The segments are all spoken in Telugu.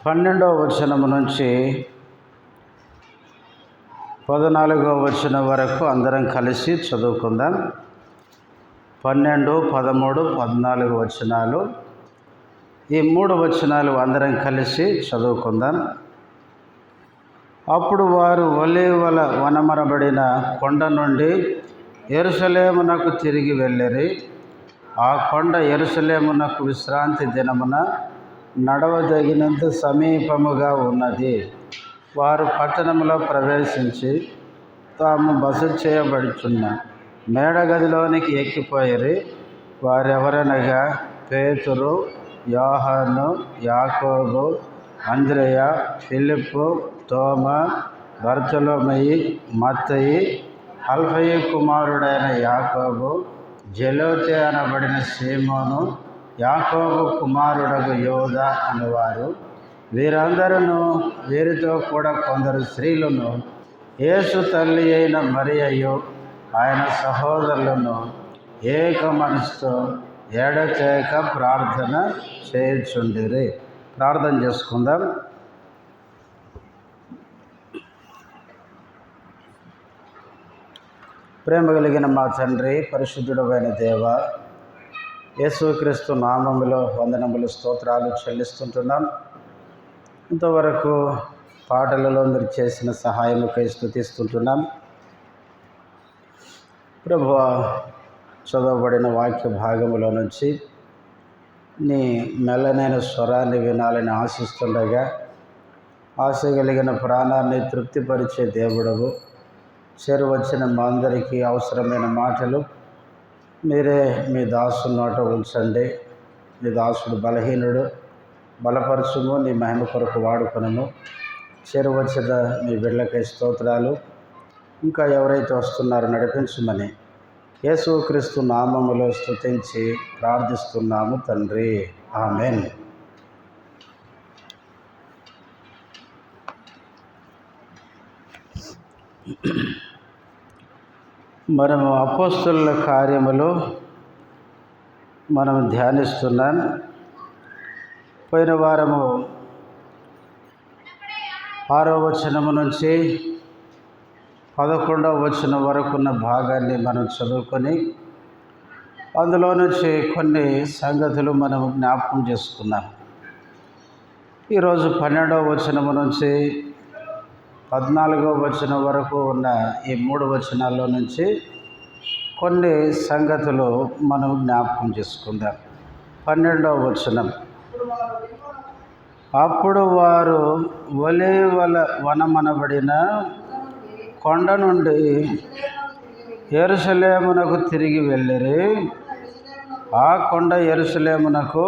12వ వచనము నుంచి 14వ వచనం వరకు అందరం కలిసి చదువుకుందాం. 12, 13, 14 వచనాలు. ఈ 3 వచనాలు అందరం కలిసి చదువుకుందాం. అప్పుడు వారు ఒలీవల వనమనబడిన కొండ నుండి యెరూషలేమునకు తిరిగి వెళ్ళిరి. ఆ కొండ యెరూషలేమునకు విశ్రాంతి దినమున నడవదగినంత సమీపముగా ఉన్నది. వారు పట్టణంలో ప్రవేశించి తాము బస చేయబడుచున్న మేడగదిలోనికి ఎక్కిపోయిరి. వారెవరనగా పేతురు, యోహాను, యాకోబు, అంద్రెయ, ఫిలిప్పు, తోమా, బర్తొలొమయి, మత్తయి, అల్ఫయి కుమారుడైన యాకోబు, జెలోతే అనబడిన సీమోను, యాకోబు కుమారుడగు యోదా అనువారు. వీరందరూ వీరితో కూడా కొందరు స్త్రీలను, యేసు తల్లి అయిన మరియయు ఆయన సహోదరులను ఏక మనసుతో ఎడతెగక ప్రార్థన చేయుచుండిరి. ప్రార్థన చేసుకుందాం. ప్రేమ కలిగిన మా తండ్రి, పరిశుద్ధుడైన దేవ, యేసుక్రీస్తు నామములో వందనములు, స్తోత్రాలు చెల్లిస్తుంటున్నాం. ఇంతవరకు పాటలలో మీరు చేసిన సహాయముకై స్తుతిస్తుంటున్నాం. ప్రభువా, చదవబడిన వాక్య భాగములో నుంచి నీ మెల్లనైన స్వరాన్ని వినాలని ఆశిస్తుండగా, ఆశ కలిగిన ప్రాణాన్ని తృప్తిపరిచే దేవుడవు, చేరువచ్చిన మా అందరికీ అవసరమైన మాటలు మీరే మీ దాసుని నోట ఉంచండి. మీ దాసుడు బలహీనుడు, బలపరచుము, నీ మహిమ కొరకు వాడుకొనుము. చేరువచ్చిన మీ బిడ్డలకై స్తోత్రాలు. ఇంకా ఎవరైతే వస్తున్నారో నడిపించమని యేసుక్రీస్తు నామములో స్తుతించి ప్రార్థిస్తున్నాము తండ్రి, ఆమేన్. మనము అపోస్తలుల కార్యములు మనం ధ్యానిస్తున్నాం. పోయిన వారము 6వ వచనము నుంచి 11వ వచనం వరకు ఉన్న భాగాన్ని మనం చదువుకొని అందులో నుంచి కొన్ని సంగతులు మనం జ్ఞాపకం చేసుకున్నాం. ఈరోజు 12వ వచనము నుంచి 14వ వచనం వరకు ఉన్న ఈ 3 వచనాల్లో నుంచి కొన్ని సంగతులు మనం జ్ఞాపకం చేసుకుందాం. 12వ వచనం. అప్పుడు వారు ఒలీవల వనమనబడిన కొండ నుండి యెరూషలేమునకు తిరిగి వెళ్ళిరి. ఆ కొండ యెరూషలేమునకు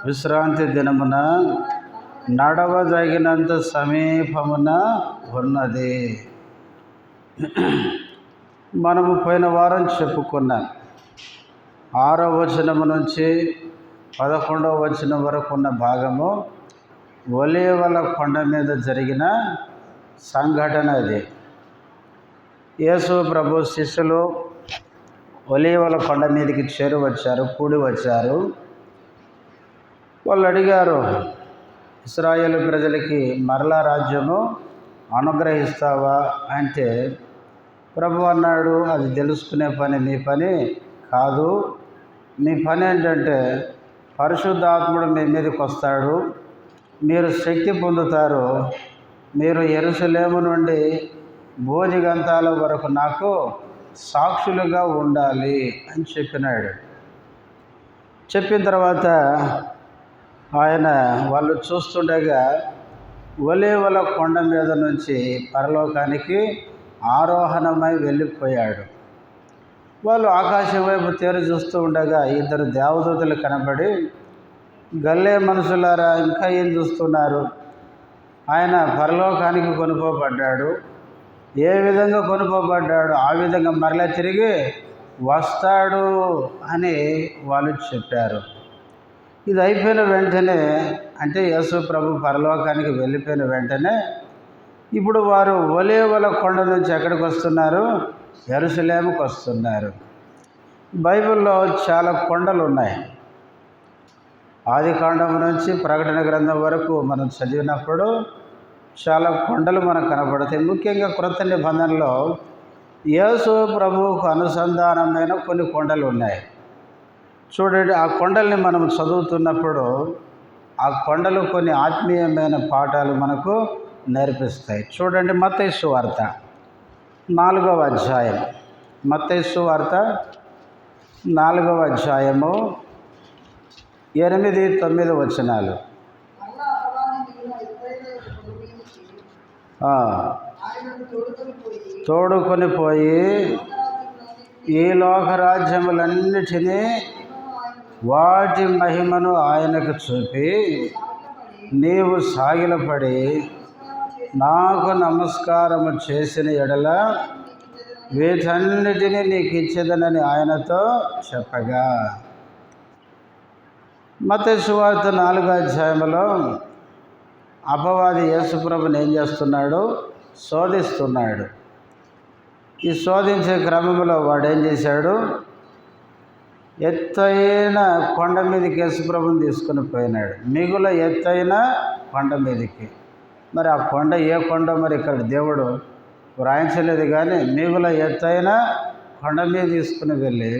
విశ్రాంతి దినమున నడవదగినంత సమీపమున ఉన్నది. మనము పోయిన వారం చెప్పుకున్నాం. 6వ వచనము నుంచి 11వ వచనం వరకు ఉన్న భాగము ఒలీవల కొండ మీద జరిగిన సంఘటన అది. యేసు ప్రభు శిష్యులు ఒలీవల కొండ మీదకి కూడి వచ్చారు. వాళ్ళు అడిగారు, ఇశ్రాయేలు ప్రజలకి మరలా రాజ్యము అనుగ్రహిస్తావా అంటే ప్రభు అన్నాడు, అది తెలుసుకునే పని మీ పని కాదు. మీ పని ఏంటంటే పరిశుద్ధాత్ముడు మీ మీదకి వస్తాడు, మీరు శక్తి పొందుతారు, మీరు యెరూషలేము నుండి భూదిగంతాల వరకు నాకు సాక్షులుగా ఉండాలి అని చెప్పినాడు. చెప్పిన తర్వాత ఆయన వాళ్ళు చూస్తుండగా ఒలీవల కొండ మీద నుంచి పరలోకానికి ఆరోహణమై వెళ్ళిపోయాడు. వాళ్ళు ఆకాశం వైపు తేరు చూస్తూ ఉండగా 2 దేవదూతలు కనబడి, గల్లే మనుషులారా, ఇంకా ఏం చూస్తున్నారు? ఆయన పరలోకానికి కొనుకోబడ్డాడు. ఏ విధంగా కొనుకోబడ్డాడు ఆ విధంగా మరలా తిరిగి వస్తాడు అని వాళ్ళు చెప్పారు. ఇది అయిపోయిన వెంటనే, అంటే యేసు ప్రభు పరలోకానికి వెళ్ళిపోయిన వెంటనే ఇప్పుడు వారు ఒలీవల కొండ నుంచి ఎక్కడికి వస్తున్నారు? యెరూషలేముకు వస్తున్నారు. బైబిల్లో చాలా కొండలు ఉన్నాయి. ఆదికాండం నుంచి ప్రకటన గ్రంథం వరకు మనం చదివినప్పుడు చాలా కొండలు మనకు కనబడతాయి. ముఖ్యంగా క్రొత్త నిబంధనలో యేసు ప్రభువుకు అనుసంధానమైన కొన్ని కొండలు ఉన్నాయి. చూడండి, ఆ కొండల్ని మనం చదువుతున్నప్పుడు ఆ కొండలు కొన్ని ఆత్మీయమైన పాఠాలు మనకు నేర్పిస్తాయి. చూడండి, మత్తయి సువార్త 4వ అధ్యాయం. మత్తయి సువార్త 4వ అధ్యాయము 8, 9 వచనాలు. తోడుకొని పోయి ఈ లోకరాజ్యములన్నిటినీ వాటి మహిమను ఆయనకు చూపి, నీవు సాగిలపడి నాకు నమస్కారము చేసిన ఎడల వీటన్నిటినీ నీకు ఇచ్చేదనని ఆయనతో చెప్పగా. మత్తయి సువార్త 4వ అధ్యాయంలో అపవాది యేసుప్రభుని ఏం చేస్తున్నాడు? శోధిస్తున్నాడు. ఈ శోధించే క్రమంలో వాడు ఏం చేశాడు? ఎత్తైన కొండ మీదకి యేసుప్రభుని తీసుకుని పోయినాడు. మిగుల ఎత్తైన కొండ మీదకి. మరి ఆ కొండ ఏ కొండ మరి ఇక్కడ దేవుడు వ్రాయించలేదు, కానీ మిగుల ఎత్తైన కొండ మీద తీసుకుని వెళ్ళి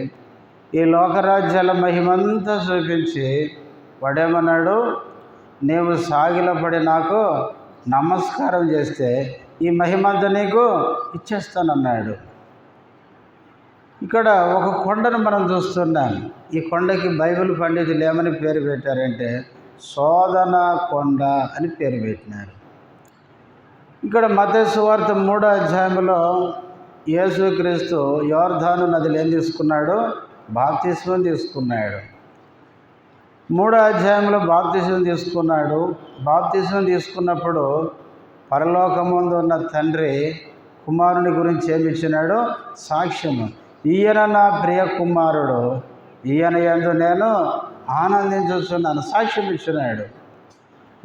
ఈ లోకరాజ్యాల మహిమంతా చూపించి వాడేమన్నాడు? నీవు సాగిలపడి నాకు నమస్కారం చేస్తే ఈ మహిమంతా నీకు ఇచ్చేస్తానన్నాడు. ఇక్కడ ఒక కొండను మనం చూస్తున్నాం. ఈ కొండకి బైబిల్ పండితులు ఏమని పేరు పెట్టారంటే శోధన కొండ అని పేరు పెట్టినారు. ఇక్కడ మత్తయి సువార్త 3వ అధ్యాయంలో యేసుక్రీస్తు యోర్దాను నదిలో ఏం తీసుకున్నాడు? బాప్తిస్మం తీసుకున్నాడు. 3వ అధ్యాయంలో బాప్తిస్మం తీసుకున్నాడు. బాప్తిస్మం తీసుకున్నప్పుడు పరలోకమందు ఉన్న తండ్రి కుమారుని గురించి ఏమి ఇచ్చినాడు? సాక్ష్యము. ఈయన నా ప్రియ కుమారుడు, ఈయన యందు నేను ఆనందించుచున్నాను సాక్ష్యం ఇచ్చినాడు.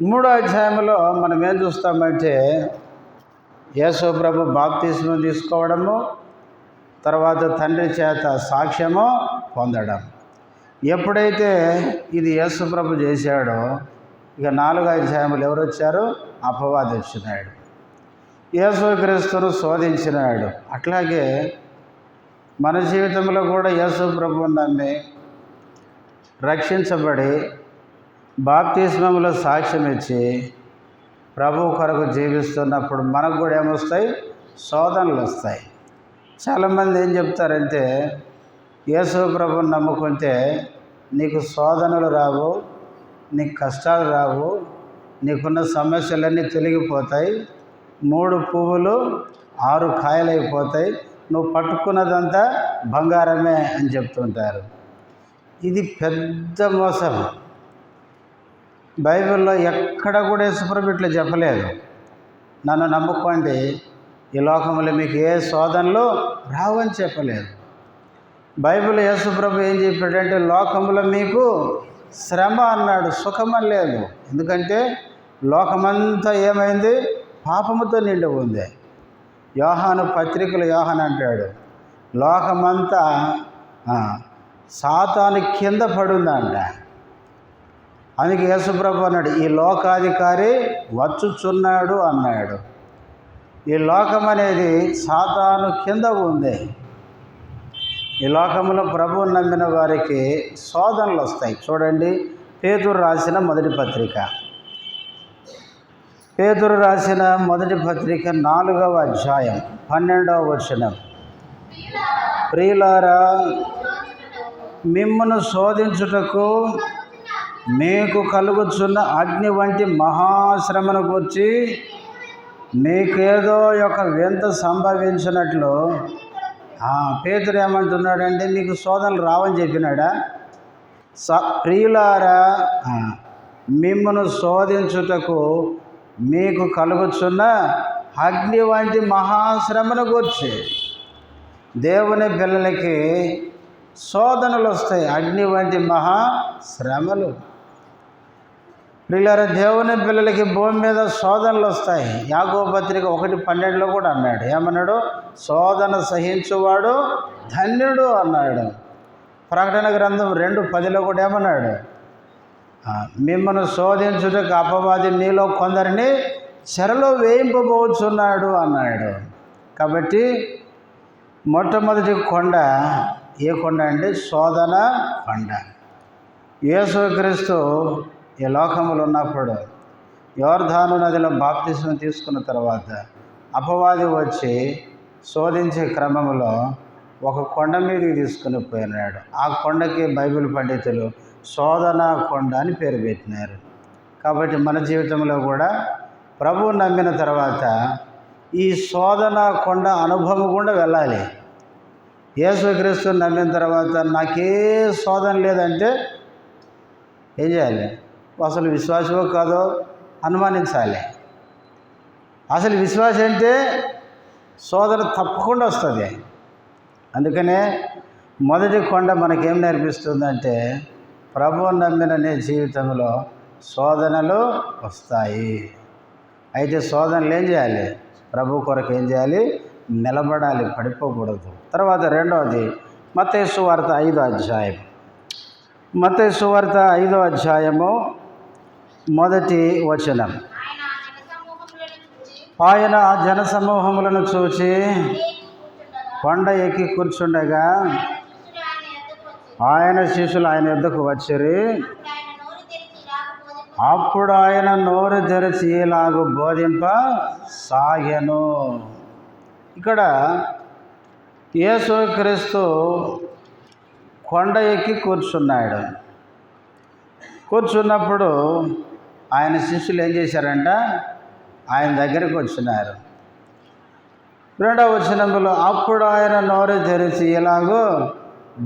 3వ అధ్యాయంలో మనం ఏం చూస్తామంటే యేసు ప్రభు బాప్తిస్మం తీసుకోవడము, తర్వాత తండ్రి చేత సాక్ష్యము పొందడం. ఎప్పుడైతే ఇది యేసు ప్రభు చేశాడో ఇక 4వ అధ్యాయంలో ఎవరు వచ్చారు? అపవాది వచ్చినాడు. యేసుక్రీస్తును శోధించినాడు. అట్లాగే మన జీవితంలో కూడా యేసు ప్రభువుని నమ్మి రక్షించబడి బాప్తిస్మంలో సాక్ష్యం ఇచ్చి ప్రభువు కొరకు జీవిస్తున్నప్పుడు మనకు కూడా ఏమొస్తాయి? శోధనలు వస్తాయి. చాలామంది ఏం చెప్తారంటే యేసు ప్రభువుని నమ్ముకుంటే నీకు శోధనలు రావు, నీకు కష్టాలు రావు, నీకున్న సమస్యలన్నీ తొలగిపోతాయి, 3 పువ్వులు 6 కాయలైపోతాయి, నువ్వు పట్టుకున్నదంతా బంగారమే అని చెప్తుంటారు. ఇది పెద్ద మోసం. బైబిల్లో ఎక్కడ కూడా యేసుప్రభు ఇట్లా చెప్పలేదు. నన్ను నమ్ముకోండి, ఈ లోకంలో మీకు ఏ శోధనలు రావని చెప్పలేదు. బైబిల్ యేసుప్రభు ఏం చెప్పాడంటే లోకంలో మీకు శ్రమ అన్నాడు, సుఖమని లేదు. ఎందుకంటే లోకమంతా ఏమైంది? పాపముతో నిండి ఉంది. యోహాను పత్రికలు యోహాను అంటాడు లోకమంతా సాతాను కింద పడుందంట. అందుకే యేసుప్రభు అన్నాడు ఈ లోకాధికారి వచ్చుచున్నాడు అన్నాడు. ఈ లోకం అనేది సాతాను కింద ఉంది. ఈ లోకంలో ప్రభువుని నమ్మిన వారికి శోధనలు వస్తాయి. చూడండి, పేతురు రాసిన మొదటి పత్రిక 4వ అధ్యాయం 12వ వచనం. ప్రియులారా, మిమ్మును శోధించుటకు మీకు కలుగుచున్న అగ్ని వంటి మహాశ్రమను గూర్చి మీకేదో ఒక వింత సంభవించినట్లు పేతురు ఏమంటున్నాడంటే మీకు శోధనలు రావని చెప్పినాడా? ప్రియులారా, మిమ్మును శోధించుటకు మీకు కలుగుచున్న అగ్ని వంటి మహాశ్రమను గూర్చి. దేవుని పిల్లలకి శోధనలు వస్తాయి, అగ్ని వంటి మహాశ్రమలు. ప్రియులారా, దేవుని పిల్లలకి భూమి మీద శోధనలు వస్తాయి. యాకోబు పత్రిక 1:12 కూడా అన్నాడు. ఏమన్నాడు? శోధన సహించువాడు ధన్యుడు అన్నాడు. ప్రకటన గ్రంథం 2:10 కూడా ఏమన్నాడు? మిమ్మల్ని శోధించుటకు అపవాది మీలో కొందరిని చెరలో వేయింపబోచున్నాడు అన్నాడు. కాబట్టి మొట్టమొదటి కొండ ఏ కొండ అంటే శోధన కొండ. యేసుక్రీస్తు ఈ లోకములో ఉన్నప్పుడు యోర్దాను నదిలో బాప్తిస్మం తీసుకున్న తర్వాత అపవాది వచ్చి శోధించే క్రమంలో ఒక కొండ మీదకి తీసుకుని పోయినాడు. ఆ కొండకి బైబిల్ పండితులు శోధన కొండ అని పేరు పెట్టినారు. కాబట్టి మన జీవితంలో కూడా ప్రభువు నమ్మిన తర్వాత ఈ శోధన కొండ అనుభవం కూడా వెళ్ళాలి. యేసుక్రీస్తు నమ్మిన తర్వాత నాకే శోధన లేదంటే ఏం చేయాలి? అసలు విశ్వాసమో కాదో అనుమానించాలి. అసలు విశ్వాసం అంటే శోధన తప్పకుండా వస్తుంది. అందుకనే మొదటి కొండ మనకేం నేర్పిస్తుందంటే ప్రభువు నమ్మిన నీ జీవితంలో శోధనలు వస్తాయి. అయితే శోధనలు ఏం చేయాలి? ప్రభు కొరకు ఏం చేయాలి? నిలబడాలి, పడిపోకూడదు. తర్వాత రెండవది మత్తయి సువార్త 5వ అధ్యాయం. మత్తయి సువార్త 5వ అధ్యాయము మొదటి వచనం. ఆయన జనసమూహములను చూచి కొండ ఎక్కి కూర్చుండగా ఆయన శిష్యులు ఆయన యొద్దకు వచ్చిరి. అప్పుడు ఆయన నోరు తెరిచి ఇలాగు బోధింప సాగెను. ఇక్కడ యేసుక్రీస్తు కొండ ఎక్కి కూర్చున్నాడు. కూర్చున్నప్పుడు ఆయన శిష్యులు ఏం చేశారంట? ఆయన దగ్గరికి వచ్చినారు. 2వ వచనంలో అప్పుడు ఆయన నోరు తెరిచి ఇలాగూ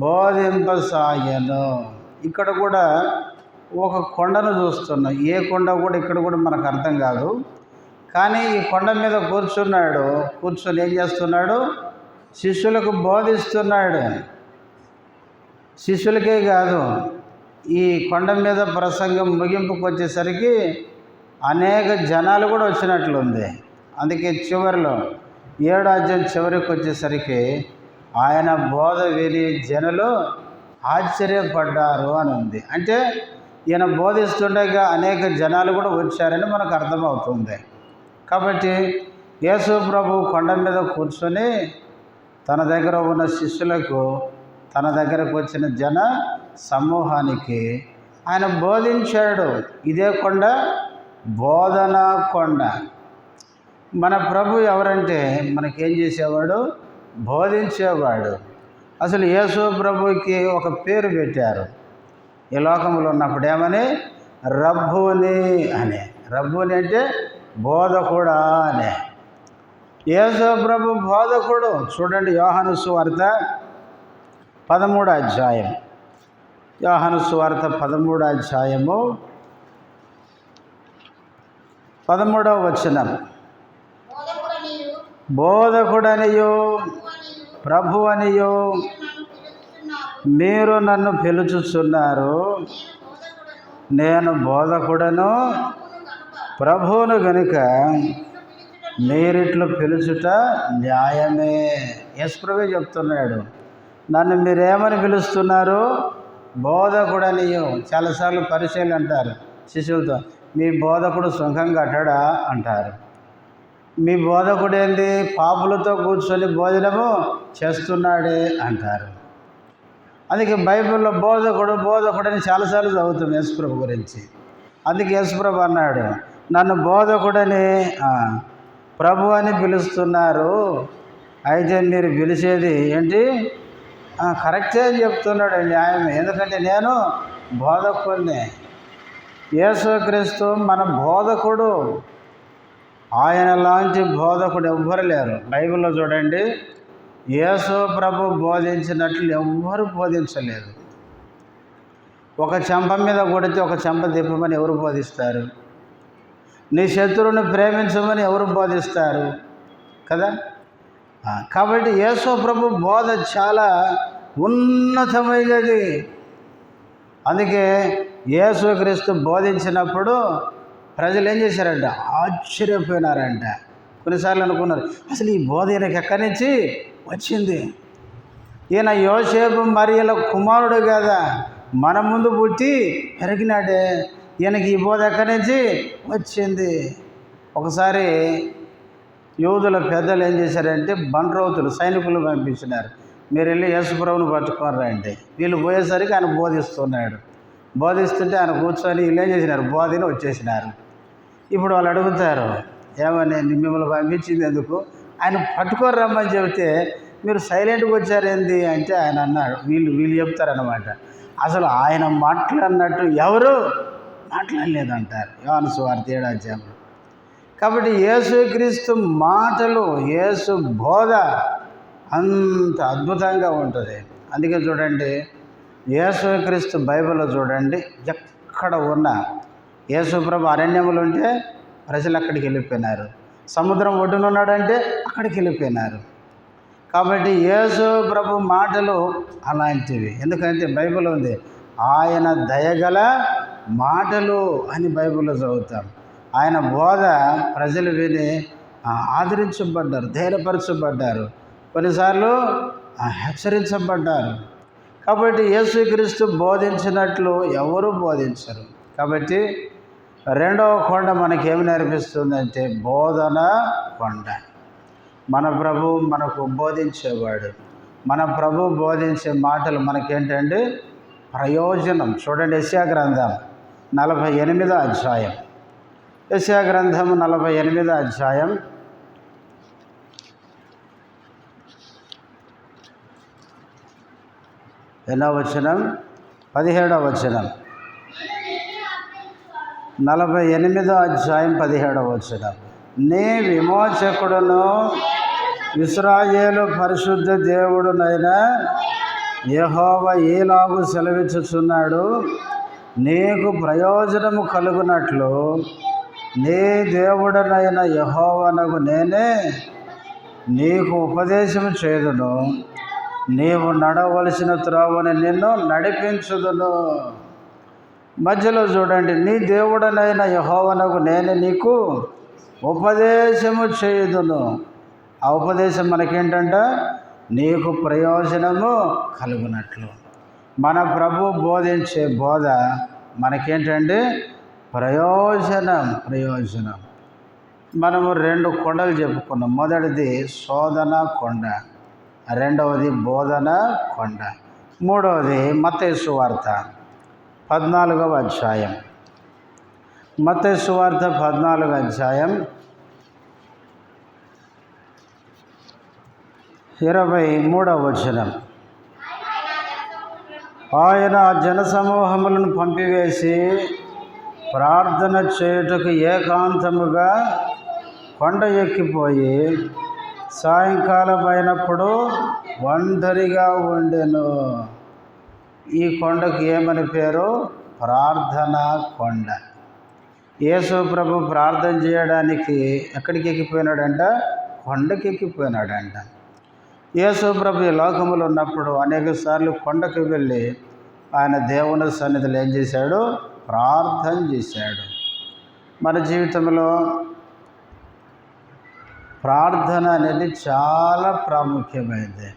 బోధింపసాగెను. ఇక్కడ కూడా ఒక కొండను చూస్తున్నాం. ఏ కొండ కూడా ఇక్కడ కూడా మనకు అర్థం కాదు. కానీ ఈ కొండ మీద కూర్చున్నాడు. కూర్చొని ఏం చేస్తున్నాడు? శిష్యులకు బోధిస్తున్నాడు. శిష్యులకే కాదు, ఈ కొండ మీద ప్రసంగం ముగింపుకు వచ్చేసరికి అనేక జనాలు కూడా వచ్చినట్లుంది. అందుకే చివరిలో 7వ అధ్యాయం చివరికి వచ్చేసరికి ఆయన బోధ విని జనులు ఆశ్చర్యపడ్డారు అని ఉంది. అంటే ఈయన బోధిస్తుండగా అనేక జనాలు కూడా వచ్చారని మనకు అర్థమవుతుంది. కాబట్టి యేసు ప్రభు కొండ మీద కూర్చొని తన దగ్గర ఉన్న శిష్యులకు, తన దగ్గరకు వచ్చిన జన సమూహానికి ఆయన బోధించాడు. ఇదే కొండ బోధనా కొండ. మన ప్రభు ఎవరంటే మనకేం చేసేవాడు? బోధించేవాడు. అసలు యేసు ప్రభుకి ఒక పేరు పెట్టారు ఈ లోకంలో ఉన్నప్పుడు. ఏమని? రబ్బుని అని. రబ్బుని అంటే బోధకుడా అని. యేసు ప్రభు బోధకుడు. చూడండి యోహాను సువార్త 13వ అధ్యాయం. యోహాను సువార్త 13వ అధ్యాయము 13వ వచనం. బోధకుడనియు ప్రభు అనియు మీరు నన్ను పిలుచుచున్నారు. నేను బోధకుడను ప్రభువును గనుక మీరిట్లు పిలుచుట న్యాయమే. యేసుప్రభువే చెప్తున్నాడు, నన్ను మీరేమని పిలుస్తున్నారు? బోధకుడనియు. చాలాసార్లు పరిచయాలు అంటారు శిష్యులతో, మీ బోధకుడు సుఖం కట్టడా అంటారు. మీ బోధకుడు ఏంది? పాపులతో కూర్చొని భోజనము చేస్తున్నాడే అంటారు. అందుకే బైబిల్లో బోధకుడు బోధకుడని చాలాసార్లు చదువుతాం యేసుప్రభు గురించి. అందుకే యేసుప్రభు అన్నాడు, నన్ను బోధకుడని ప్రభు అని పిలుస్తున్నారు. అయితే మీరు పిలిచేది ఏంటి? కరెక్టే అని చెప్తున్నాడు, న్యాయమే. ఎందుకంటే నేను బోధకుడిని. యేసుక్రీస్తు మన బోధకుడు. ఆయన లాంటి బోధకుడు ఎవ్వరు లేరు. బైబిల్లో చూడండి, యేసు ప్రభు బోధించినట్లు ఎవ్వరు బోధించలేదు. ఒక చెంప మీద కొడితే ఒక చెంప తిప్పమని ఎవరు బోధిస్తారు? నీ శత్రువుని ప్రేమించమని ఎవరు బోధిస్తారు కదా? కాబట్టి యేసు ప్రభు బోధ చాలా ఉన్నతమైనది. అందుకే యేసుక్రీస్తు బోధించినప్పుడు ప్రజలు ఏం చేశారంట? ఆశ్చర్యపోయినారంట. కొన్నిసార్లు అనుకున్నారు, అసలు ఈ బోధ ఈయనకి ఎక్కడి నుంచి వచ్చింది? ఈయన యోసేపు మరియల కుమారుడు కదా, మన ముందు పుట్టి పెరిగినాడే, ఈయనకి ఈ బోధ ఎక్కడి నుంచి వచ్చింది. ఒకసారి యూదుల పెద్దలు ఏం చేశారంటే బండ్రౌతులు సైనికులు పంపించినారు, మీరు వెళ్ళి యేసుప్రభుని పట్టుకోరా అంటే. వీళ్ళు పోయేసరికి ఆయన బోధిస్తున్నాడు. బోధిస్తుంటే ఆయన కూర్చొని వీళ్ళు ఏం చేసినారు, బోధిని వచ్చేసినారు. ఇప్పుడు వాళ్ళు అడుగుతారు, ఏమని మిమ్మల్ని పంపించింది ఎందుకు? ఆయన పట్టుకోరమ్మని చెబితే మీరు సైలెంట్గా వచ్చారేంది అంటే ఆయన అన్నాడు, వీళ్ళు చెప్తారనమాట, అసలు ఆయన మాట్లాడినట్టు ఎవరు మాట్లాడలేదంటారు యోహాను సువార్త 7వ అధ్యాయంలో. కాబట్టి యేసుక్రీస్తు మాటలు, యేసు బోధ అంత అద్భుతంగా ఉంటుంది. అందుకే చూడండి, యేసుక్రీస్తు బైబిల్లో చూడండి, ఎక్కడ ఉన్నా యేసుప్రభు అరణ్యములు ఉంటే ప్రజలు అక్కడికి వెళ్ళిపోయినారు, సముద్రం ఒడ్డున ఉన్నాడంటే అక్కడికి వెళ్ళిపోయినారు. కాబట్టి యేసు ప్రభు మాటలు అలాంటివి. ఎందుకంటే బైబిల్ ఉంది, ఆయన దయగల మాటలు అని బైబిల్లో చదువుతాం. ఆయన బోధ ప్రజలు విని ఆదరించబడ్డారు, ధైర్యపరచబడ్డారు, కొన్నిసార్లు హెచ్చరించబడ్డారు. కాబట్టి యేసుక్రీస్తు బోధించినట్లు ఎవరు బోధించరు. కాబట్టి రెండవ కొండ మనకేమి నేర్పిస్తుందంటే బోధన కొండ. మన ప్రభు మనకు బోధించేవాడు. మన ప్రభు బోధించే మాటలు మనకేంటంటే ప్రయోజనం. చూడండి, యెషయా గ్రంథం 48వ అధ్యాయం. యెషయా గ్రంథం 48వ అధ్యాయం 8వ వచనం 17వ వచనం. 48వ అధ్యాయం 17వ వచనం. నీ విమోచకుడును ఇశ్రాయేలు పరిశుద్ధ దేవుడునైన యెహోవా ఈలాగు సెలవిచ్చుచున్నాడు, నీకు ప్రయోజనము కలుగునట్లు నీ దేవుడనైన యెహోవానగు నేనే నీకు ఉపదేశము చేయుదును, నీవు నడవలసిన త్రోవని నిన్ను నడిపించుదును. మధ్యలో చూడండి, నీ దేవుడనైన యెహోవానగు నేనే నీకు ఉపదేశము చేయుదును. ఆ ఉపదేశం మనకేంటంటే నీకు ప్రయోజనము కలుగునట్లు. మన ప్రభు బోధించే బోధ మనకేంటంటే ప్రయోజనం. మనము 2 కొండలు చెప్పుకున్నాం. మొదటిది శోధన కొండ, రెండవది బోధన కొండ, మూడవది మత్తయి సువార్త 14వ అధ్యాయం. మత్తయి సువార్త 14వ అధ్యాయం 23వ వచనం. ఆయన జనసమూహములను పంపివేసి ప్రార్థన చేయుటకు ఏకాంతముగా కొండ ఎక్కిపోయి సాయంకాలం అయినప్పుడు ఒంటరిగా ఉండెను. ఈ కొండకు ఏమని పేరు? ప్రార్థనా కొండ. యేసు ప్రభు ప్రార్థన చేయడానికి ఎక్కడికి ఎక్కిపోయినాడంట? కొండకి ఎక్కిపోయినాడంట. యేసు ప్రభు ఈ లోకములో ఉన్నప్పుడు అనేక సార్లు కొండకు వెళ్ళి ఆయన దేవుని సన్నిధిలో ఏం చేశాడు? ప్రార్థన చేశాడు. మన జీవితంలో ప్రార్థన అనేది చాలా ప్రాముఖ్యమైనది.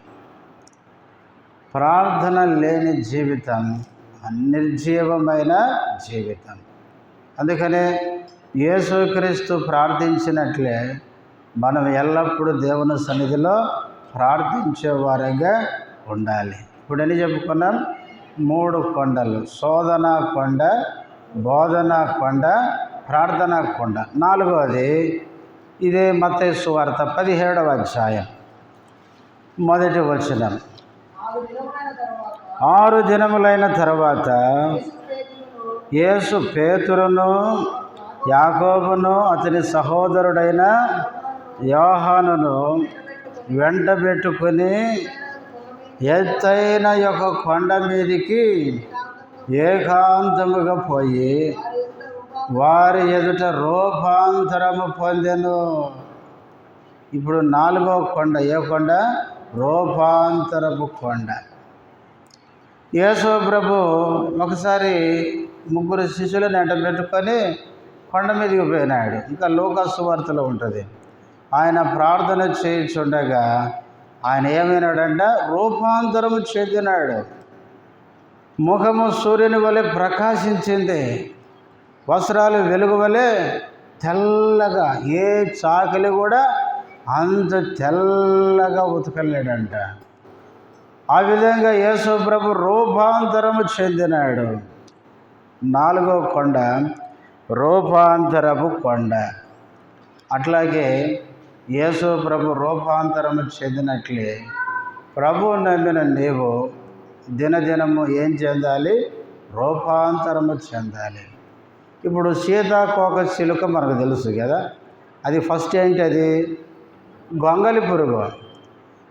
ప్రార్థన లేని జీవితం నిర్జీవమైన జీవితం. అందుకనే యేసుక్రీస్తు ప్రార్థించినట్లే మనం ఎల్లప్పుడూ దేవుని సన్నిధిలో ప్రార్థించేవారంగా ఉండాలి. ఇప్పుడు ఎన్ని చెప్పుకున్నాం? 3 కొండలు: శోధన కొండ, బోధన కొండ, ప్రార్థనా కొండ. 4వది ఇదే మత్తయి సువార్త 17వ అధ్యాయం 1వ వచనం. 6 దినములైన తర్వాత యేసు పేతురును యాకోబును అతని సహోదరుడైన యోహానును వెంటబెట్టుకుని ఎత్తైన ఒక కొండ మీదికి ఏకాంతముగా పోయి వారి ఎదుట రూపాంతరము పొందెను. ఇప్పుడు 4వ కొండ ఏ కొండ? రూపాంతరపు కొండ. యేసు ప్రభు ఒకసారి 3 శిష్యులను వెంటబెట్టుకొని కొండ మీదకి పోయినాడు. ఇంకా లూకా సువార్తలో ఉంటుంది. ఆయన ప్రార్థన చేయుచుండగా ఆయన ఏమైనాడంట? రూపాంతరము చెందినాడు. ముఖము సూర్యుని వలె ప్రకాశించింది, వస్త్రాలు వెలుగు వలె తెల్లగా, ఏ చాకలి కూడా అంత తెల్లగా ఉతకలేడంట. ఆ విధంగా యేసు ప్రభు రూపాంతరము చెందినాడు. 4వ కొండ రూపాంతరపు కొండ. అట్లాగే యేసు ప్రభు రూపాంతరము చెందినట్లే ప్రభువు నమ్మిన నీవు దినదినము ఏం చెందాలి? రూపాంతరము చెందాలి. ఇప్పుడు సీతాకోక చిలుక మనకు తెలుసు కదా, అది ఫస్ట్ ఏంటి? అది గొంగలి పురుగు.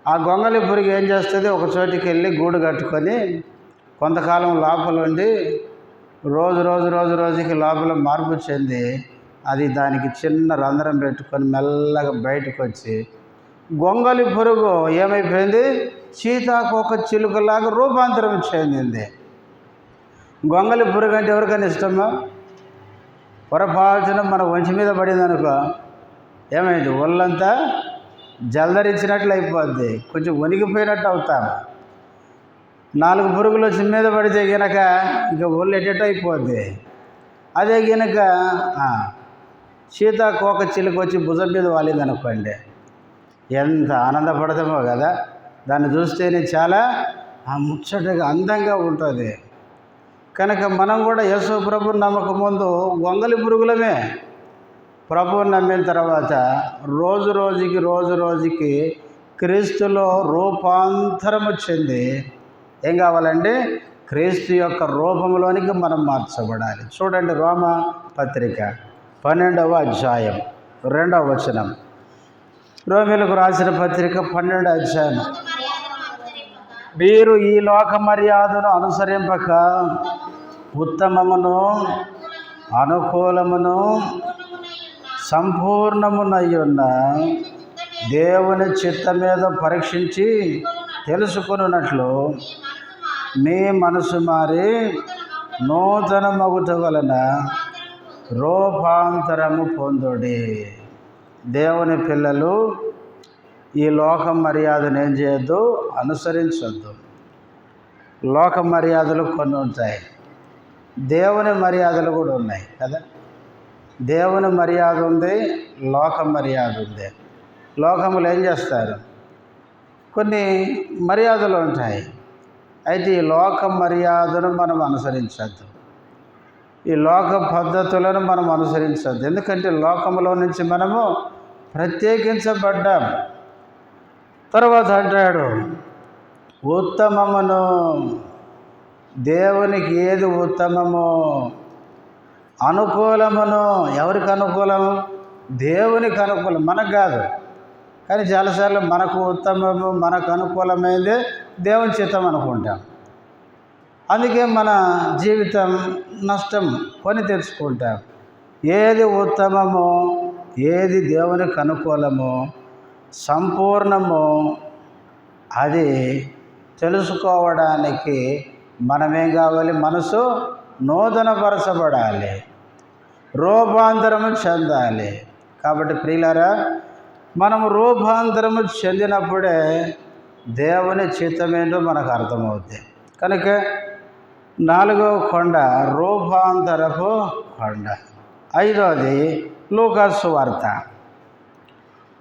ఆ గొంగలి పురుగు ఏం చేస్తుంది? ఒక చోటికి వెళ్ళి గూడు కట్టుకొని కొంతకాలం లోపల ఉండి రోజుకి లోపల మార్పు చెంది అది దానికి చిన్న రంధ్రం పెట్టుకొని మెల్లగా బయటకు వచ్చి గొంగలి పురుగు ఏమైపోయింది? సీతాకోక చిలుకలాగా రూపాంతరం చెందింది. గొంగలి పురుగు అంటే ఎవరికైనా ఇష్టమా? పొరపాటున మన వంచి మీద పడింది అనుకో, ఏమైంది? ఒళ్ళంతా జలదరించినట్లు అయిపోద్ది, కొంచెం వణిగిపోయినట్టు అవుతాం. 4 పురుగులు వచ్చి మీద పడితే గనక ఇంకా ఒళ్ళు ఎటెట్ అయిపోద్ది. అదే గనక సీతాకోక చిలుక వచ్చి భుజం మీద వాలింది అనుకోండి, ఎంత ఆనందపడతామో కదా. దాన్ని చూస్తేనే చాలా ముచ్చటగా అందంగా ఉంటుంది. కనుక మనం కూడా యేసు ప్రభువుని నమ్మక ముందు గొంగలి పురుగులమే. ప్రభువుని నమ్మిన తర్వాత రోజు రోజుకి క్రీస్తులో రూపాంతరము చెంది ఏం కావాలండి? క్రీస్తు యొక్క రూపంలోనికి మనం మార్చబడాలి. చూడండి, రోమ పత్రిక 12వ అధ్యాయం 2వ వచనం. రోమీయులకు రాసిన పత్రిక 12వ అధ్యాయం. మీరు ఈ లోక మర్యాదను అనుసరింపక ఉత్తమమును అనుకూలమును సంపూర్ణమునయ్యున్న దేవుని చిత్తం మీద పరీక్షించి తెలుసుకొనున్నట్లు మీ మనసు మారి నూతన మగుట వలన రూపాంతరము పొందుడి. దేవుని పిల్లలు ఈ లోక మర్యాదను ఏం చేయొద్దు? అనుసరించొద్దు. లోక మర్యాదలు కొన్ని ఉంటాయి, దేవుని మర్యాదలు కూడా ఉన్నాయి కదా. దేవుని మర్యాద ఉంది, లోక మర్యాద ఉంది. లోకములు ఏం చేస్తారు? కొన్ని మర్యాదలు ఉంటాయి. అయితే ఈ లోక మర్యాదను మనం అనుసరించద్దు, ఈ లోక పద్ధతులను మనం అనుసరించద్దు. ఎందుకంటే లోకంలో నుంచి మనము ప్రత్యేకించబడ్డాం. తర్వాత అంటాడు, ఉత్తమమును. దేవునికి ఏది ఉత్తమమో, అనుకూలమును. ఎవరికి అనుకూలము? దేవునికి అనుకూలం, మనకు కాదు. కానీ చాలాసార్లు మనకు ఉత్తమము, మనకు అనుకూలమైందే దేవుని చిత్తం అనుకుంటాం. అందుకే మన జీవితం నష్టం కొని తెచ్చుకుంటాం. ఏది ఉత్తమమో, ఏది దేవునికి అనుకూలమో, సంపూర్ణమో అది తెలుసుకోవడానికి మనమేం కావాలి? మనసు నూతనపరచబడాలి, రూపాంతరము చెందాలి. కాబట్టి ప్రియులారా, మనము రూపాంతరము చెందినప్పుడే దేవుని చిత్తమేంటో మనకు అర్థమవుతుంది. కనుక 4వ కొండ రూపాంతరపు కొండ. 5వది లూకాసు సువార్త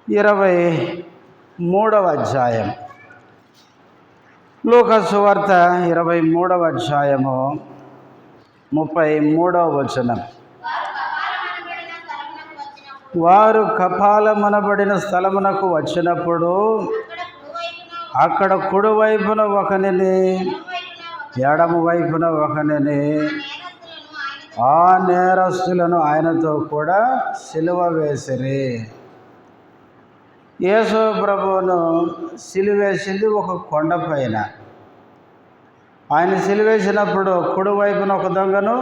23వ అధ్యాయం. లూకాసు సువార్త 23వ అధ్యాయము 33వ వచనం. వారు కపాలమనబడిన స్థలమునకు వచ్చినప్పుడు అక్కడ కుడివైపున ఒకనిని, ఎడమ వైపున ఒకనిని, ఆ నేరస్తులను ఆయనతో కూడా సిలువ వేసిరి. యేసు ప్రభువును సిలువేసింది ఒక కొండపైన. ఆయన సిలువేసినప్పుడు కుడివైపున ఒక దొంగను,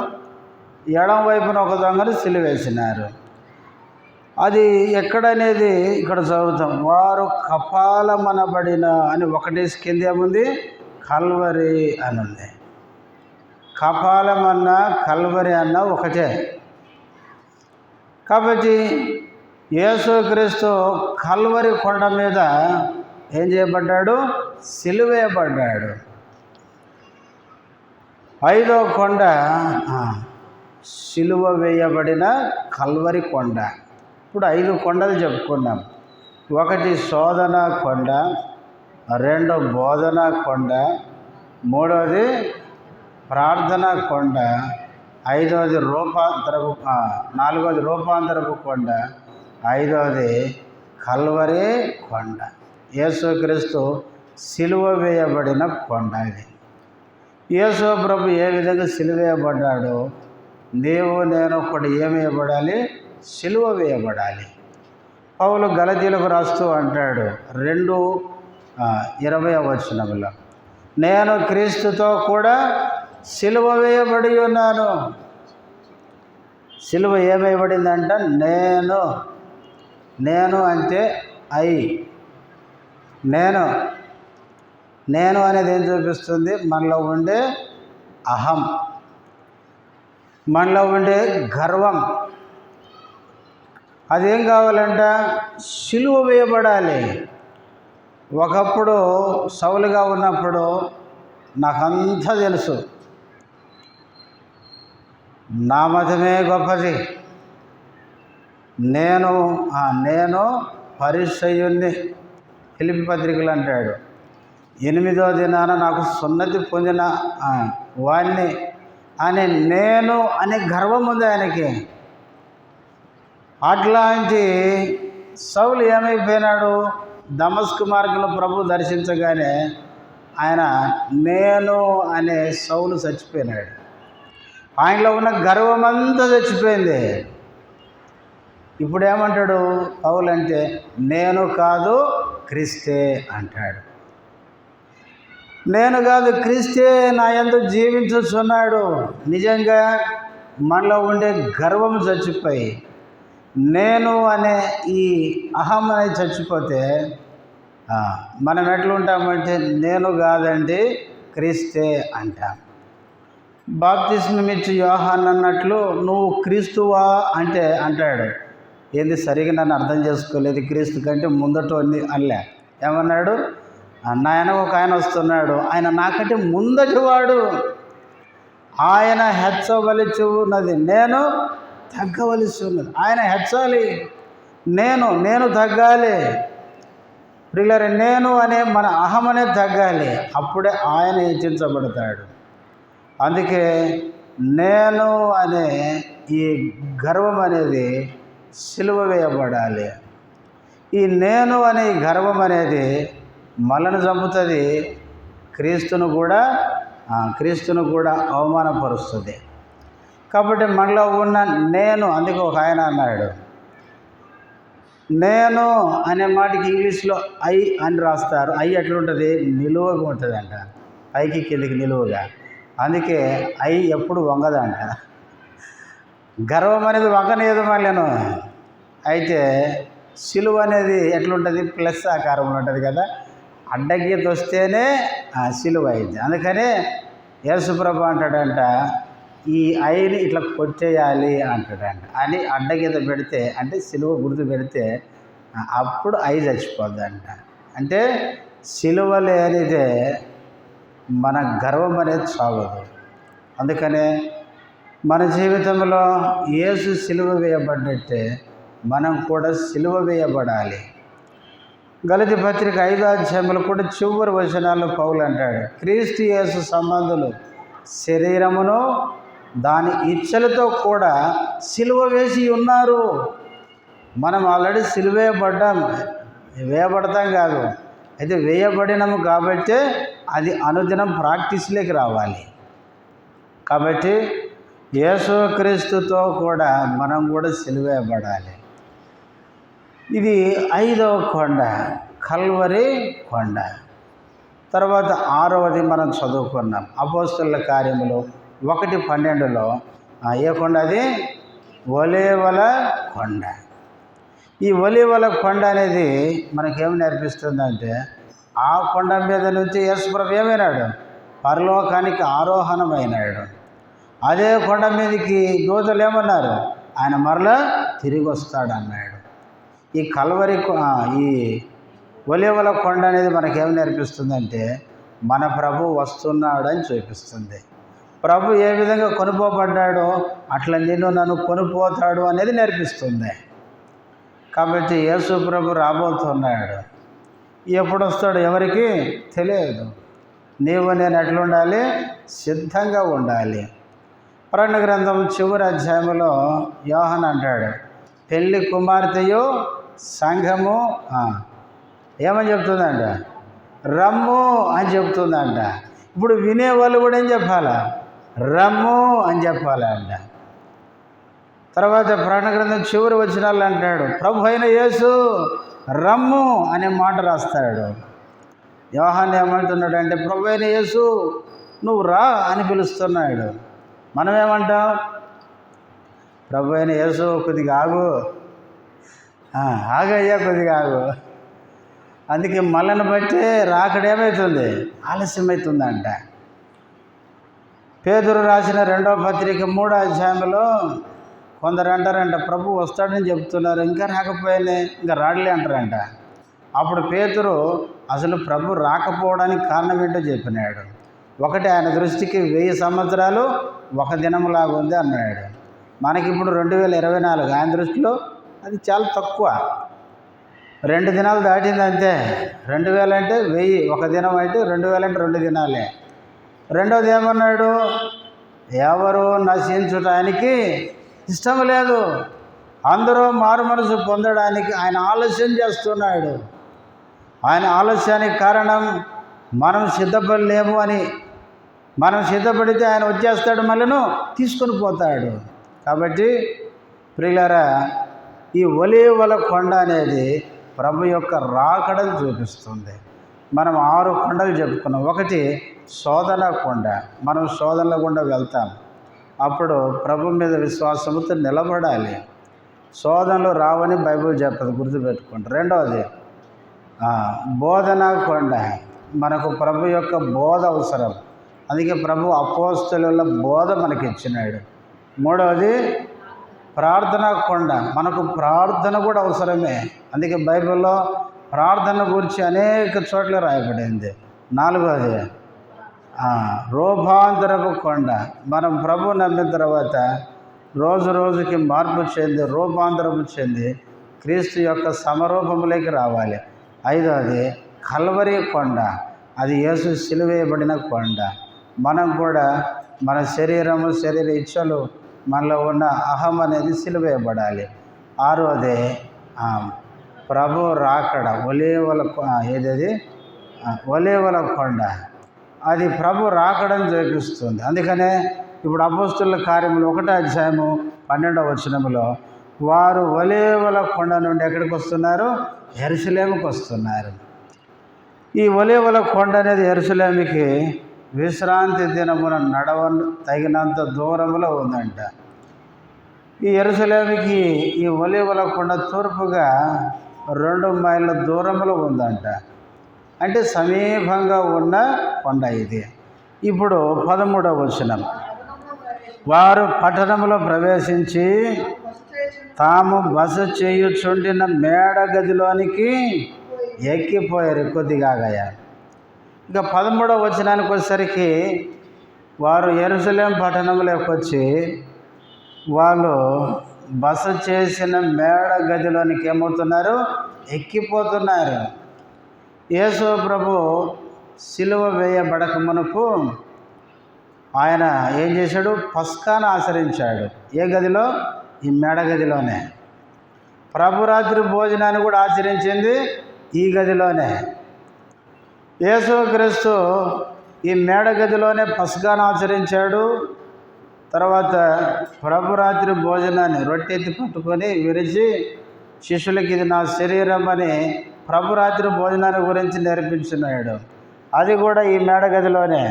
ఎడమ వైపున ఒక దొంగను సిలువేసినారు. అది ఎక్కడనేది ఇక్కడ చదువుతాం. వారు కపాలమనబడిన అని ఒకటి కింద ఏముంది? కల్వరి అని ఉంది. కపాలం అన్నా కల్వరి అన్నా ఒకటే. కాబట్టి యేసుక్రీస్తు కల్వరి కొండ మీద ఏం చేయబడ్డాడు? సిలువేయబడ్డాడు. ఐదో కొండ సిలువ వేయబడిన కల్వరి కొండ. ఇప్పుడు 5 కొండలు చెప్పుకున్నాం. 1 శోధన కొండ, 2 బోధన కొండ, 3వది ప్రార్థన కొండ, 5వది రూపాంతరపు 4వది రూపాంతరపు కొండ, 5వది కల్వరి కొండ. యేసుక్రీస్తు సిలువ వేయబడిన కొండ ఇది. యేసు ప్రభు ఏ విధంగా సిలువ వేయబడ్డాడో నీవు నేను కూడా ఏమి వేయబడాలి? సిలువ వేయబడాలి. పౌలు గలతీయులకు రాస్తూ అంటాడు 2:20 నేను క్రీస్తుతో కూడా సిలువ వేయబడి ఉన్నాను. సిలువ ఏమేయబడిందంట? నేను అంటే నేను అనేది ఏం చూపిస్తుంది? మనలో ఉండే అహం, మనలో ఉండే గర్వం. అదేం కావాలంట? సిలువ వేయబడాలి. ఒకప్పుడు సౌలుగా ఉన్నప్పుడు నాకంతా తెలుసు, నా మతమే గొప్పది, నేను పరిసయ్యుణ్ణి, ఫిలిప్పీ పత్రికలు అంటాడు. 8వ దినాన నాకు సున్నతి పొందిన వాణ్ణి అని నేను అనే గర్వం ఉంది ఆయనకి. అట్లాంటి సౌలు ఏమైపోయినాడు? దమస్కు మార్గంలో ప్రభు దర్శించగానే ఆయన నేను అనే సౌలు చచ్చిపోయినాడు. ఆయనలో ఉన్న గర్వం అంతా చచ్చిపోయింది. ఇప్పుడు ఏమంటాడు పౌలు అంటే? నేను కాదు క్రీస్తే అంటాడు. నేను కాదు క్రీస్తే నా యందు జీవించుచున్నాడు. నిజంగా మనలో ఉండే గర్వం చచ్చిపోయి నేను అనే ఈ అహం అనేది చచ్చిపోతే మనం ఎట్లుంటామంటే నేను కాదండి క్రీస్తే అంటాం. బాప్తిస్మం ఇచ్చి యోహాన్ అన్నట్లు నువ్వు క్రీస్తువా అంటే అంటాడు. ఏంది సరిగా నన్ను అర్థం చేసుకోలేదు, క్రీస్తు కంటే ముందటోని అనలే. ఏమన్నాడు? నాయన ఒక ఆయన వస్తున్నాడు, ఆయన నాకంటే ముందటివాడు, ఆయన హెచ్చవలసి ఉన్నది, నేను తగ్గవలసి ఉన్నది. ఆయన హెచ్చాలి, నేను తగ్గాలి. ప్రియులారా, నేను అనే మన అహం అనేది తగ్గాలి. అప్పుడే ఆయన హెచ్చించబడతాడు. అందుకే నేను అనే ఈ గర్వం అనేది సిలువ వేయబడాలి. ఈ నేను అనే ఈ గర్వం అనేది మనల్ని చంపుతుంది, క్రీస్తును కూడా అవమానపరుస్తుంది. కాబట్టి మనలో ఉన్న నేను, అందుకే ఒక ఆయన అన్నాడు, నేను అనే మాటకి ఇంగ్లీష్లో ఐ అని రాస్తారు. ఐ ఎట్లుంటుంది? నిలువగా ఉంటుంది అంట, పైకి కిందికి నిలువగా. అందుకే ఐ ఎప్పుడు వంగదంట. గర్వం అనేది వంగనేది మళ్ళీను. అయితే సిలువ అనేది ఎట్లుంటుంది? ప్లస్ ఆకారంలో ఉంటుంది కదా, అడ్డగీత వస్తేనే సిలువ అయింది. అందుకనే యేసుప్రభు అంటాడంట, ఈ ఐని ఇట్లా కొట్టేయాలి అంటాడంట. అని అడ్డగీత పెడితే అంటే సిలువ గుర్తు పెడితే అప్పుడు ఐ చచ్చిపోద్దంట. అంటే సిలువ లేనిదే మన గర్వం అనేది సాగదు. అందుకనే మన జీవితంలో యేసు సిలువ వేయబడ్డట్టే మనం కూడా సిలువ వేయబడాలి. గలతీ పత్రిక 5వ అధ్యాయంలో కూడా చివరి వచనాల్లో పౌలు అంటాడు, క్రీస్తు యేసు సంబంధులు శరీరమును దాని ఇచ్చలతో కూడా సిలువ వేసి ఉన్నారు. మనం ఆల్రెడీ సిలువ వేయబడతాం కాదు, అయితే వేయబడినము కాబట్టి అది అనుదినం ప్రాక్టీస్లోకి రావాలి. కాబట్టి యేసుక్రీస్తుతో కూడా మనం కూడా సిలువ వేయబడాలి. ఇది 5వ కొండ, కల్వరి కొండ. తర్వాత 6వది మనం చదువుకున్నాం, అపోస్తలుల కార్యములు 1:12. ఏ కొండ అది? ఒలీవల కొండ. ఈ ఒలీవల కొండ అనేది మనకేం నేర్పిస్తుందంటే, ఆ కొండ మీద నుంచి యేసుప్రభు ఏమైనాడు? పరలోకానికి ఆరోహణమైనాడు. అదే కొండ మీదకి దూతలు ఏమన్నారు? ఆయన మరలా తిరిగి వస్తాడన్నాడు. ఈ కల్వరి ఈ ఒలీవల కొండ అనేది మనకేం నేర్పిస్తుందంటే, మన ప్రభు వస్తున్నాడని చూపిస్తుంది. ప్రభు ఏ విధంగా కొనుక్కోబడ్డాడో అట్లా నిన్ను నన్ను కొనుక్కోతాడు అనేది నేర్పిస్తుంది. కాబట్టి యేసు ప్రభు రాబోతున్నాడు. ఎప్పుడు వస్తాడు ఎవరికి తెలియదు. నీవు నేను ఎట్లుండాలి? సిద్ధంగా ఉండాలి. ప్రకటన గ్రంథం చివరి అధ్యాయంలో యోహాను అంటాడు, పెళ్లి కుమార్తెయు సంఘము ఏమని చెప్తుందంట? రమ్ము అని చెప్తుందంట. ఇప్పుడు వినేవాళ్ళు కూడా ఏం చెప్పాలా? రమ్ము అని చెప్పాలంట. తర్వాత ప్రకటన గ్రంథం చివరి వచనాలు అంటాడు, ప్రభు అయిన యేసు రమ్ము అనే మాట రాస్తాడు. యోహాను ఏమంటున్నాడు అంటే, ప్రభు అయిన యేసు నువ్వు రా అని పిలుస్తున్నాడు. మనం ఏమంటాం? ప్రభు అయిన యేసు కొద్దిగా ఆగు, ఆగయ్యా కొద్దిగా ఆగు. అందుకే మళ్ళని బట్టి రాకడేమవుతుంది? ఆలస్యమవుతుందంట. పేతురు రాసిన 2వ పత్రిక 3వ అధ్యాయంలో కొందరు అంటారంట, ప్రభు వస్తాడని చెప్తున్నారు, ఇంకా రాకపోయినా ఇంకా రాడలే అంటారంట. అప్పుడు పేతురు అసలు ప్రభు రాకపోవడానికి కారణం ఏంటో చెప్పినాడు. ఒకటి, ఆయన దృష్టికి 1000 సంవత్సరాలు ఒక దినంలాగా ఉంది అన్నాడు. మనకిప్పుడు 2024, ఆయన దృష్టిలో అది చాలా తక్కువ. 2 దినాలు దాటింది అంతే. 2000 అంటే 1000, ఒక దినం అయితే 2000 అంటే 2 దినాలే. రెండోది ఏమన్నాడు? ఎవరు నశించడానికి ఇష్టం లేదు, అందరూ మారు మనసు పొందడానికి ఆయన ఆలస్యం చేస్తున్నాడు. ఆయన ఆలస్యానికి కారణం మనం సిద్ధపడలేము అని. మనం సిద్ధపడితే ఆయన వచ్చేస్తాడు, మళ్ళీను తీసుకొని పోతాడు. కాబట్టి ప్రియులారా, ఈ ఒలీవల కొండ అనేది ప్రభు యొక్క రాకడని చూపిస్తుంది. మనం 6 కొండలు చెప్పుకున్నాం. ఒకటి శోధన కొండ. మనం శోధనల గుండా వెళ్తాం. అప్పుడు ప్రభు మీద విశ్వాసంతో నిలబడాలి. శోధనలు రావని బైబిల్ చెప్పదు, గుర్తుపెట్టుకోండి. రెండవది బోధన కొండ. మనకు ప్రభు యొక్క బోధ అవసరం. అందుకే ప్రభు అపోస్తలుల బోధ మనకి ఇచ్చినాడు. మూడవది ప్రార్థన కొండ. మనకు ప్రార్థన కూడా అవసరమే. అందుకే బైబిల్లో ప్రార్థన గురించి అనేక చోట్ల రాయబడింది. నాలుగవది రూపాంతరపు కొండ. మనం ప్రభు నమ్మిన తర్వాత రోజు రోజుకి మార్పు చెంది, రూపాంతరపు చెంది క్రీస్తు యొక్క సమరూపములోకి రావాలి. ఐదవది కల్వరి కొండ. అది యేసు సిలువేయబడిన కొండ. మనం కూడా మన శరీరము, శరీర ఇచ్చలు, మనలో ఉన్న అహం అనేది సిలువేయబడాలి. ఆరవది ప్రభు రాకడ. ఒలీవల కొండ. అది ప్రభు రాకడని చూపిస్తుంది. అందుకనే ఇప్పుడు అపోస్తలుల కార్యములు 1వ అధ్యాయము 12వ వచనములో వారు ఒలీవల కొండ నుండి ఎక్కడికి వస్తున్నారు? యెరూషలేముకు వస్తున్నారు. ఈ ఒలీవల కొండ అనేది యెరూషలేముకి విశ్రాంతి దినమున తగినంత దూరంలో ఉందంట. ఈ యెరూషలేముకి ఈ ఒలీవల కొండ తూర్పుగా 2 మైళ్ళ దూరంలో ఉందంట. అంటే సమీపంగా ఉన్న కొండ ఇది. ఇప్పుడు 13వ వచనం, వారు పట్టణంలో ప్రవేశించి తాము బస చేయుచుండిన మేడ గదిలోనికి ఎక్కిపోయారు. కొద్దిగాగయ్యా. ఇక 13వ వచనానికి వచ్చేసరికి వారు యెరూషలేము పట్టణంలోకి వచ్చి వాళ్ళు బస చేసిన మేడ గదిలోనికి ఏమవుతున్నారు? ఎక్కిపోతున్నారు. యేసు ప్రభు సిలువ వేయబడక మునుపు ఆయన ఏం చేశాడు? పస్కాను ఆచరించాడు. ఏ గదిలో? ఈ మేడ గదిలోనే. ప్రభురాత్రి భోజనాన్ని కూడా ఆచరించింది ఈ గదిలోనే. యేసుక్రీస్తు ఈ మేడ గదిలోనే పస్కాను ఆచరించాడు. తర్వాత ప్రభురాత్రి భోజనాన్ని రొట్టెత్తి పట్టుకొని విరిచి శిష్యులకి ఇది నా శరీరం అని ప్రభురాత్రి భోజనాన్ని గురించి నేర్పించున్నాడు. అది కూడా ఈ మేడ గదిలోనే.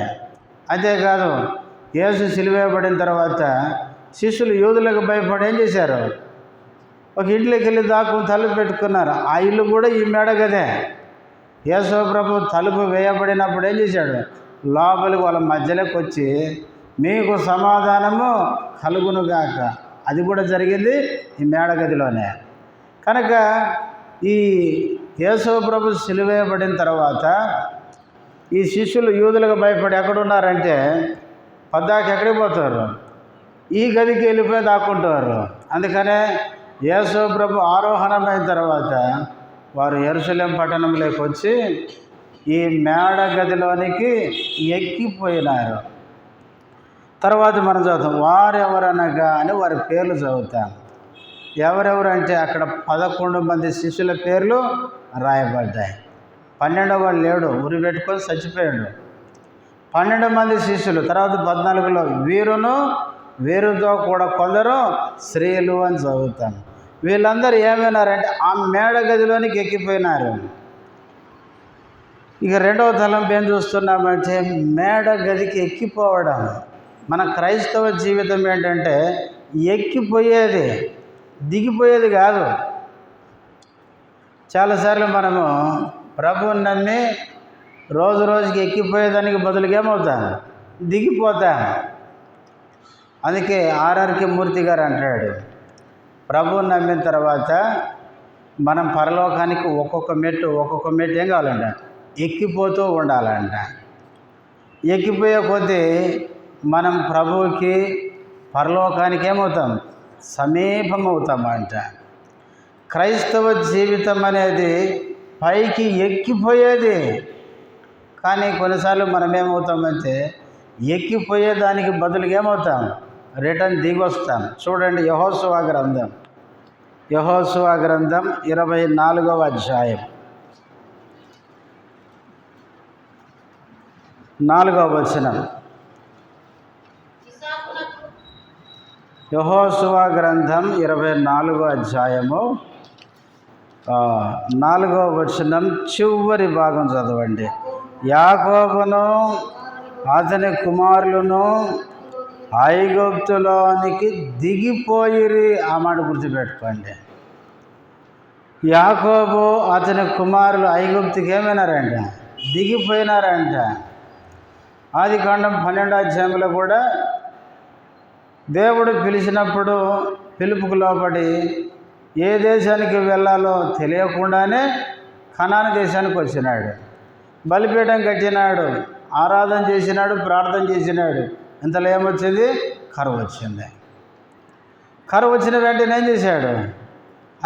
అంతేకాదు, యేసు సిలువేయబడిన తర్వాత శిష్యులు యూదులకు భయపడి ఏం చేశారు? ఒక ఇంట్లోకి వెళ్ళి దాక్కుని తలుపు పెట్టుకున్నారు. ఆ ఇల్లు కూడా ఈ మేడ గదే. యేసు ప్రభు తలుపు వేయబడినప్పుడు ఏం చేశాడు? లోపలికి వాళ్ళ మధ్యలోకి వచ్చి మీకు సమాధానము కలుగునుగాక. అది కూడా జరిగింది ఈ మేడ గదిలోనే. కనుక ఈ యేసు ప్రభు సిలువేయబడిన తర్వాత ఈ శిష్యులు యూదులకు భయపడి ఎక్కడున్నారంటే పద్దాకి ఎక్కడికి పోతారు? ఈ గదికి వెళ్ళిపోయి దాక్కుంటారు. అందుకనే యేసు ప్రభు ఆరోహణమైన తర్వాత వారు యెరూషలేము పట్టణంలోకి వచ్చి ఈ మేడ గదిలోనికి ఎక్కిపోయినారు. తర్వాత మనం చదువుతాం, వారెవరనగా అని వారి పేర్లు చదువుతాం. ఎవరెవరు అంటే అక్కడ 11 మంది శిష్యుల పేర్లు రాయబడ్డాయి. 12వ వాడు లేడు, ఉరి పెట్టుకొని చచ్చిపోయాడు. 12 మంది శిష్యులు. తర్వాత 14లో వీరును వీరితో కూడా కొందరు స్త్రీలు అని చదువుతాం. వీళ్ళందరూ ఏమైనారంటే ఆ మేడ గదిలోనికి ఎక్కిపోయినారు. ఇక రెండవ తలంపు ఏం చూస్తున్నామంటే మేడ గదికి ఎక్కిపోవడం. మన క్రైస్తవ జీవితం ఏంటంటే ఎక్కిపోయేది, దిగిపోయేది కాదు. చాలాసార్లు మనము ప్రభువుని నమ్మి రోజు రోజుకి ఎక్కిపోయేదానికి బదులుగా ఏమవుతాం? దిగిపోతాం. అందుకే ఆర్ఆర్కే మూర్తి గారు అంటాడు, ప్రభువుని నమ్మిన తర్వాత మనం పరలోకానికి ఒక్కొక్క మెట్టు ఏం కావాలంట? ఎక్కిపోతూ ఉండాలంట. ఎక్కిపోయే కొద్దీ మనం ప్రభువుకి పరలోకానికి ఏమవుతాం? సమీపం అవుతామంట. క్రైస్తవ జీవితం అనేది పైకి ఎక్కిపోయేది. కానీ కొన్నిసార్లు మనం ఏమవుతామంటే ఎక్కిపోయేదానికి బదులుగా ఏమవుతాం? రిటర్న్ దిగొస్తాం. చూడండి, యెహోషువ గ్రంథం 24వ అధ్యాయం 4వ వచనం. యెహోషువ గ్రంథం 24వ అధ్యాయము 4వ వచనం చివరి భాగం చదవండి. యాకోబును అతని కుమారులను ఐగుప్తులోనికి దిగిపోయిరి. ఆ మాట గుర్తుపెట్టుకోండి. యాకోబు అతని కుమారులు ఐగుప్తుకి ఏమైనారంట? దిగిపోయినారంట. ఆదికాండం 12వ అధ్యాయంలో కూడా దేవుడు పిలిచినప్పుడు పిలుపుకు లోబడి ఏ దేశానికి వెళ్ళాలో తెలియకుండానే కనాను దేశానికి వచ్చినాడు. బలిపీఠం కట్టినాడు, ఆరాధన చేసినాడు, ప్రార్థన చేసినాడు. ఇంతలో ఏమొచ్చింది? కరువు వచ్చింది. కరువు వచ్చిన వెంటనే ఏం చేశాడు?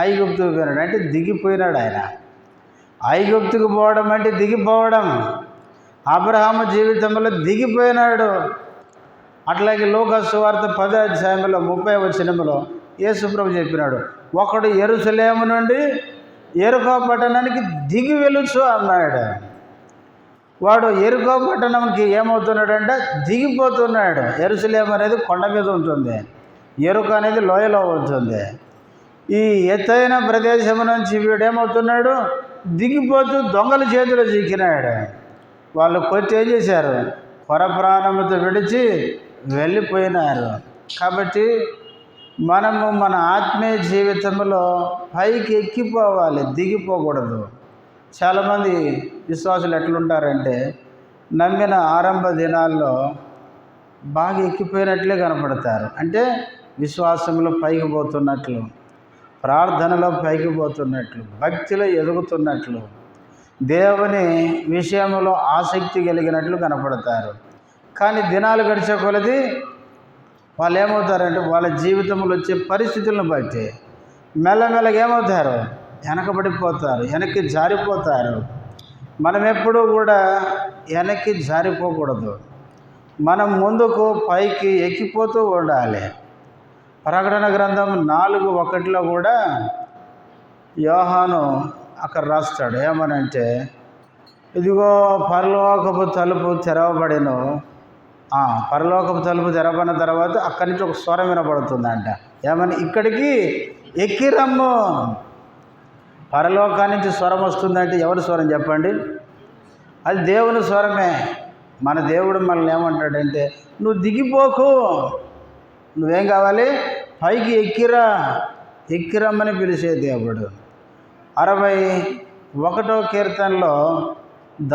ఐగుప్తుకు పోయినాడు. అంటే దిగిపోయినాడు ఆయన. ఐగుప్తుకు పోవడం అంటే దిగిపోవడం. అబ్రహాము జీవితంలో దిగిపోయినాడు. అట్లాగే లూకా సువార్త 10వ అధ్యాయంలో 30వ వచనంలో యేసుప్రభు చెప్పినాడు, ఒకడు యెరూషలేము నుండి యెరికో పట్టణానికి దిగి వెలుచు అన్నాడు. వాడు యెరికో పట్టణంకి ఏమవుతున్నాడంటే దిగిపోతున్నాడు. యెరూషలేము అనేది కొండ మీద ఉంటుంది, యెరికో అనేది లోయలో ఉంటుంది. ఈ ఎత్తైన ప్రదేశం నుంచి వీడేమవుతున్నాడు? దిగిపోతూ దొంగల చేతిలో చిక్కినాడు. వాళ్ళు కొట్టి ఏం చేశారు? పరప్రాణముతో విడిచి వెళ్ళిపోయినారు. కాబట్టి మనము మన ఆత్మీయ జీవితంలో పైకి ఎక్కిపోవాలి, దిగిపోకూడదు. చాలామంది విశ్వాసులు ఎట్లుంటారంటే నమ్మిన ఆరంభ దినాల్లో బాగా ఎక్కిపోయినట్లే కనపడతారు. అంటే విశ్వాసంలో పైకి పోతున్నట్లు, ప్రార్థనలో పైకి పోతున్నట్లు, భక్తిలో ఎదుగుతున్నట్లు, దేవుని విషయంలో ఆసక్తి కలిగినట్లు కనపడతారు. కానీ దినాలు గడిచే కొలది వాళ్ళు ఏమవుతారంటే వాళ్ళ జీవితంలో వచ్చే పరిస్థితులను బట్టి మెల్లమెల్లగా ఏమవుతారు? వెనకబడిపోతారు, వెనక్కి జారిపోతారు. మనం ఎప్పుడూ కూడా వెనక్కి జారిపోకూడదు. మనం ముందుకు పైకి ఎక్కిపోతూ ఉండాలి. ప్రకటన గ్రంథం 4:1 కూడా యోహాను అక్కడ రాస్తాడు. ఏమనంటే, ఇదిగో పరలోకపు తలుపు తెరవబడిను. పరలోకపు తలుపు తెరవబడిన తర్వాత అక్కడి నుంచి ఒక స్వరం వినపడుతుందంట. ఏమని? ఇక్కడికి ఎక్కి రమ్ము. పరలోకాన్ని నుంచి స్వరం వస్తుందంటే ఎవరి స్వరం చెప్పండి? అది దేవుని స్వరమే. మన దేవుడు మనల్ని ఏమంటాడంటే, నువ్వు దిగిపోకు, నువ్వేం కావాలి? పైకి ఎక్కిరమ్మని పిలిచే దేవుడు. 61వ కీర్తనలో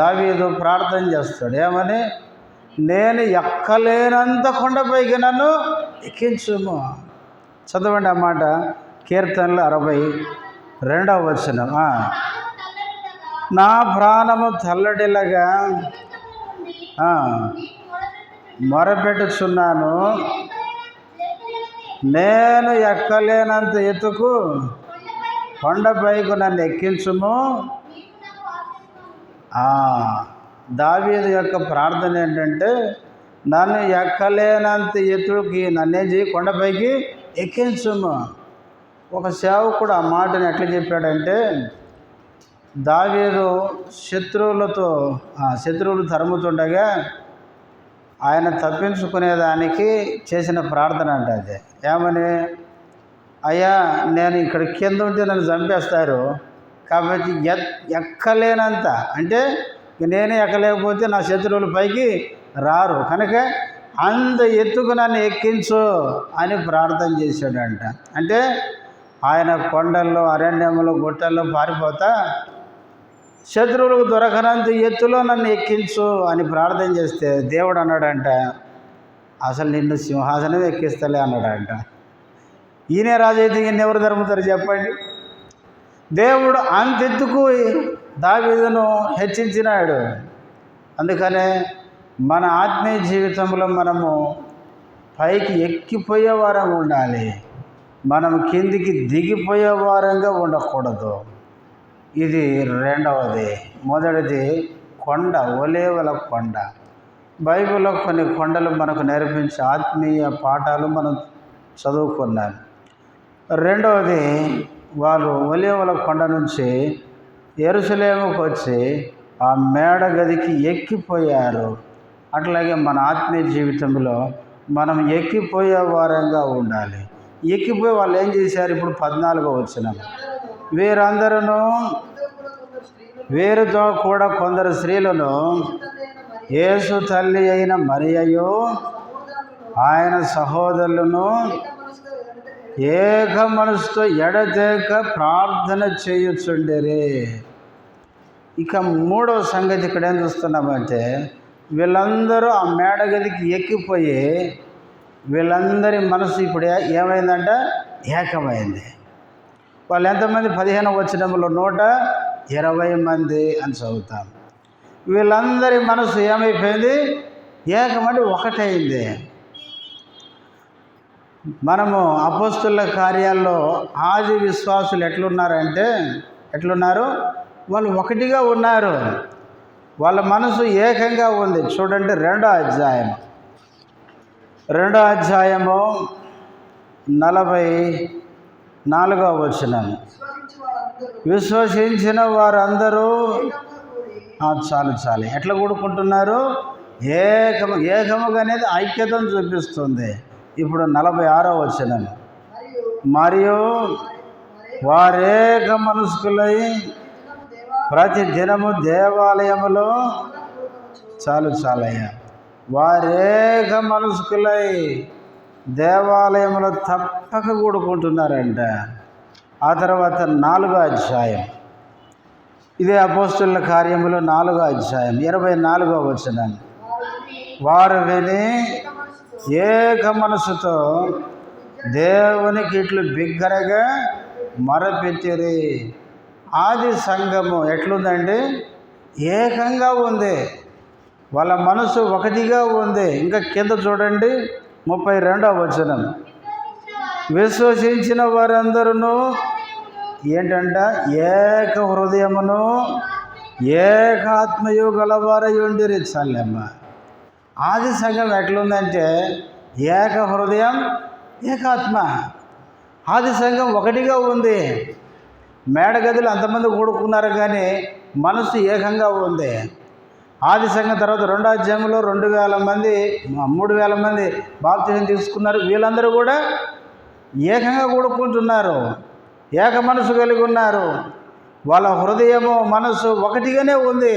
దావీదు ప్రార్థన చేస్తాడు. ఏమని? నేను ఎక్కలేనంత కొండపైకి నన్ను ఎక్కించుము. చదవండి ఆ మాట. కీర్తనలు 62వ వచనం. నా ప్రాణము తల్లడిల్లగా మొరపెట్టుచున్నాను, నేను ఎక్కలేనంత ఎత్తుకు కొండపైకి నన్ను ఎక్కించుము. దావీదు యొక్క ప్రార్థన ఏంటంటే, నన్ను ఎక్కలేనంత ఎత్తుకి నన్నేం చేయి, కొండపైకి ఎక్కించుము. ఒక సేవకుడు ఆ మాటను ఎట్లా చెప్పాడంటే, దావీదు శత్రువులు తరుముతుండగా ఆయన తప్పించుకునేదానికి చేసిన ప్రార్థన అంట అది. ఏమని, అయ్యా నేను ఇక్కడ కింద ఉంటే నన్ను చంపేస్తారు, కాబట్టి ఎక్కలేనంత, అంటే నేనే ఎక్కలేకపోతే నా శత్రువుల పైకి రారు, కనుక అంత ఎత్తుకు నన్ను ఎక్కించు అని ప్రార్థన చేశాడంట. అంటే ఆయన కొండల్లో, అరణ్యంలో, గుట్టల్లో పారిపోతా శత్రువులకు దొరకనంత ఎత్తులో నన్ను ఎక్కించు అని ప్రార్థన చేస్తే దేవుడు అన్నాడంట, అసలు నిన్ను సింహాసనం ఎక్కిస్తలే అన్నాడంట. ఈయనే రాజు అయితే ఎవరు ధర్ముతారు చెప్పండి? దేవుడు అంతెత్తుకు దావీదును హెచ్చించినాడు. అందుకనే మన ఆత్మీయ జీవితంలో మనము పైకి ఎక్కిపోయే వారంగా ఉండాలి, మనం కిందికి దిగిపోయే వారంగా ఉండకూడదు. ఇది రెండవది. మొదటిది కొండ, ఒలీవల కొండ. బైబిల్లో కొన్ని కొండలు మనకు నేర్పించే ఆత్మీయ పాఠాలు మనం చదువుకున్నాం. రెండవది, వాళ్ళు ఒలీవల కొండ నుంచి యెరూషలేముకు వచ్చి ఆ మేడ గదికి ఎక్కిపోయారు. అట్లాగే మన ఆత్మీయ జీవితంలో మనం ఎక్కిపోయే వారంగా ఉండాలి. ఎక్కిపోయి వాళ్ళు ఏం చేశారు? ఇప్పుడు 14వ వచనం, వీరితో కూడా కొందరు స్త్రీలను యేసు తల్లి అయిన మరియయు ఆయన సహోదరులను ఏక మనసుతో ఎడతెగక ప్రార్థన చేయుచుండిరి. ఇక మూడవ సంగతి ఇక్కడ ఏం చూస్తున్నామంటే, వీళ్ళందరూ ఆ మేడగదికి ఎక్కిపోయి వీళ్ళందరి మనసు ఇప్పుడు ఏమైందంట? ఏకమైంది. వాళ్ళు ఎంతమంది? 15వ వచనంలో 120 మంది అని చదువుతాం. వీళ్ళందరి మనసు ఏమైపోయింది? ఏకమంటే ఒకటైంది. మనము అపోస్తుల కార్యాల్లో ఆది విశ్వాసులు ఎట్లున్నారు? వాళ్ళు ఒకటిగా ఉన్నారు, వాళ్ళ మనసు ఏకంగా ఉంది. చూడండి 2వ అధ్యాయము 44వ వచనం, విశ్వసించిన వారందరూ చాలు ఎట్లా కూడుకుంటున్నారు? ఏకముగా అనేది ఐక్యతను చూపిస్తుంది. ఇప్పుడు 46వ వచనం, మరియు వారేక మనస్కులై ప్రతి దినము దేవాలయములో చాలయ్యా, వారేక మనస్కులై దేవాలయంలో తప్పక కూడుకుంటున్నారంట. ఆ తర్వాత 4వ అధ్యాయం, ఇదే అపోస్తుల కార్యములో 4వ అధ్యాయం 24వ వచనం, వారు విని ఏక మనసుతో దేవునికి ఇట్లు బిగ్గరగా మొరపెట్టిరి. ఆది సంఘము ఎట్లుందండి? ఏకంగా ఉంది, వాళ్ళ మనసు ఒకటిగా ఉంది. ఇంకా కింద చూడండి 32వ వచనం, విశ్వసించిన వారందరూ ఏంటంట? ఏక హృదయమును ఏకాత్మయు గలవారై ఉండిరి. చల్లమ్మ, ఆది సంఘం ఎట్లుందంటే ఏక హృదయం ఏకాత్మ. ఆది సంఘం ఒకటిగా ఉంది. మేడగదిలో అంతమంది కూడుకున్నారు కానీ మనసు ఏకంగా ఉంది. ఆది సంఘం తర్వాత 2వ అధ్యాయంలో 2,000 మంది 3,000 మంది బాప్తిసం తీసుకున్నారు. వీళ్ళందరూ కూడా ఏకంగా కూడుకుంటున్నారు, ఏక మనసు కలిగి ఉన్నారు. వాళ్ళ హృదయము మనసు ఒకటిగానే ఉంది.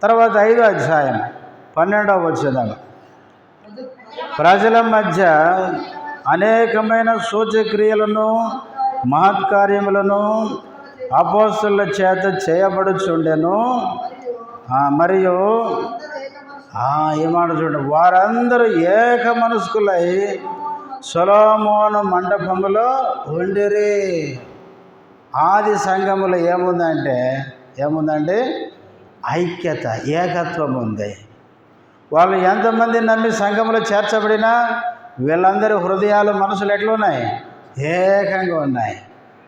తర్వాత 5వ అధ్యాయం 12వ వచనం, ప్రజల మధ్య అనేకమైన సూచక్రియలను మహత్కార్యములను అపోస్తలుల చేత చేయబడుచుండెను. మరియు ఏమాట చూడండి, వారందరూ ఏక మనస్కులై సొలొమోను మండపములో ఉండిరి. ఆది సంఘములో ఏముందంటే ఐక్యత, ఏకత్వం ఉంది. వాళ్ళు ఎంతమంది నమ్మి సంఘంలో చేర్చబడినా వీళ్ళందరి హృదయాలు మనసులు ఎట్లున్నాయి? ఏకంగా ఉన్నాయి.